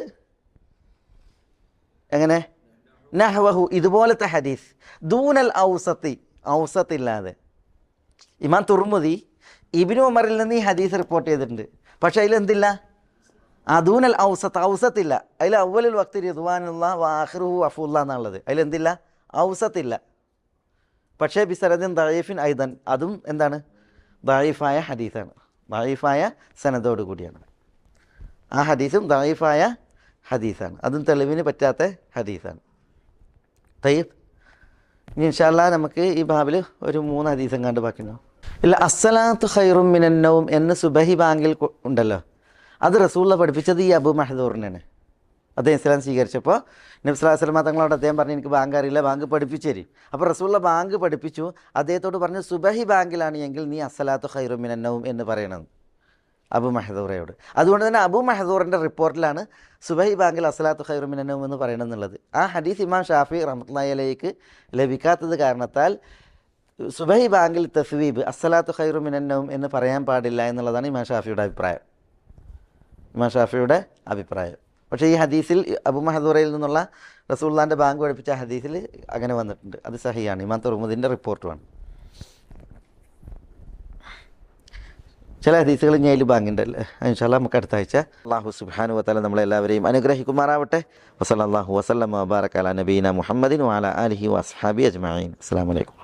എങ്ങനെ നഹ്വഹു, ഇതുപോലത്തെ ഹദീസ്, ദൂനൽ ഔസത്തി, ഔസത്തില്ലാതെ. ഇമാം തുർമുദി ഇബ്നു ഉമറിൽ നിന്ന് ഈ ഹദീസ് റിപ്പോർട്ട് ചെയ്തിട്ടുണ്ട്. പക്ഷേ അതിലെന്തില്ല? ദൂനൽ ഔസത്ത്, ഔസത്തില്ല. അതിൽ അവ്വലുൽ വഖ്തി റിദ്വാനുല്ലാഹ് വ ആഖിറുഹു അഫുല്ലാഹ് എന്നുള്ളത്. അതിലെന്തില്ല? ഔസത്തില്ല. പക്ഷേ ബിസനദിൻ ദഈഫിൻ ഐദൻ, അതും എന്താണ്? ദഈഫായ ഹദീസാണ്, ദഈഫായ സനദോട് കൂടിയാണ്. ആ ഹദീസും ദഈഫായ ഹദീസാണ്, അതും തെളിവിന് പറ്റാത്ത ഹദീസാണ്. തയ്യബ്. ഇനി ഇൻഷാ അല്ലാഹ് നമുക്ക് ഈ ബാബിൽ ഒരു 3 ഹദീസും കണ്ട് ബാക്കിയുണ്ടോ? ഇല്ല. അസ്സലാത്തു ഖൈറും മിനൻ നൗം എന്ന് സുബഹി ബാങ്കിൽ ഉണ്ടല്ലോ, അത് റസൂലുള്ള പഠിപ്പിച്ചത് ഈ അബൂ മഹ്ദൂറിനാണ്. അദ്ദേഹം ഇസ്ലാം സ്വീകരിച്ചപ്പോൾ നബി സ്വല്ലല്ലാഹു അലൈഹി വസല്ലം തങ്ങളോട് അദ്ദേഹം പറഞ്ഞു, എനിക്ക് ബാങ്ക് അറിയില്ല, ബാങ്ക് പഠിപ്പിച്ചു തരും. അപ്പോൾ റസൂലുള്ള ബാങ്ക് പഠിപ്പിച്ചു. അദ്ദേഹത്തോട് പറഞ്ഞു, സുബഹി ബാങ്കിലാണ് എങ്കിൽ നീ അസ്സലാത്തു ഖൈറും മിനൻ നൗം എന്ന് പറയണം അബൂ മഹ്ദൂറയോട്. അതുകൊണ്ട് തന്നെ അബൂ മഹ്ദൂറിൻ്റെ റിപ്പോർട്ടിലാണ് സുബഹി ബാങ്കിൽ അസ്സലാത്തു ഖൈറും മിനൻ നൗം എന്ന് പറയണം എന്നുള്ളത്. ആ ഹദീസ് ഇമാം ഷാഫി റഹ്മത്തുള്ളാഹി അലൈഹിക്ക് ലഭിക്കാത്തത് കാരണത്താൽ സുബഹി ബാങ്കിൽ തസ്വീബ് അസ്സലാത്തു ഖൈറും മിനൻ നൗം എന്ന് പറയാൻ പാടില്ല എന്നുള്ളതാണ് ഇമാം ഷാഫിയുടെ അഭിപ്രായം. പക്ഷേ ഈ ഹദീസിൽ അബു മഹദൂറയിൽ നിന്നുള്ള റസൂലുള്ളാഹിൻ്റെ ബാങ്ക് പഠിപ്പിച്ച ഹദീസിൽ അങ്ങനെ വന്നിട്ടുണ്ട്. അത് സഹിയാണ്, ഇമാം തുർമുദിൻ്റെ റിപ്പോർട്ടുമാണ്. ചില ഹദീസുകൾ ഇനി അതിൽ ബാങ്കുണ്ടല്ലേ. ഇൻഷാ അല്ലാഹ് നമുക്ക് അടുത്ത ആഴ്ച. അല്ലാഹു സുബ്ഹാനഹു വ തആല നമ്മളെല്ലാവരെയും അനുഗ്രഹിക്കുമാറാവട്ടെ. വസല്ലല്ലാഹു വസല്ലമ വബാറക അലാ നബീന മുഹമ്മദിൻ വഅലാ ആലിഹി വഅസ്ഹാബിഹി അജ്മഈൻ. അസ്സലാമു അലൈക്കും.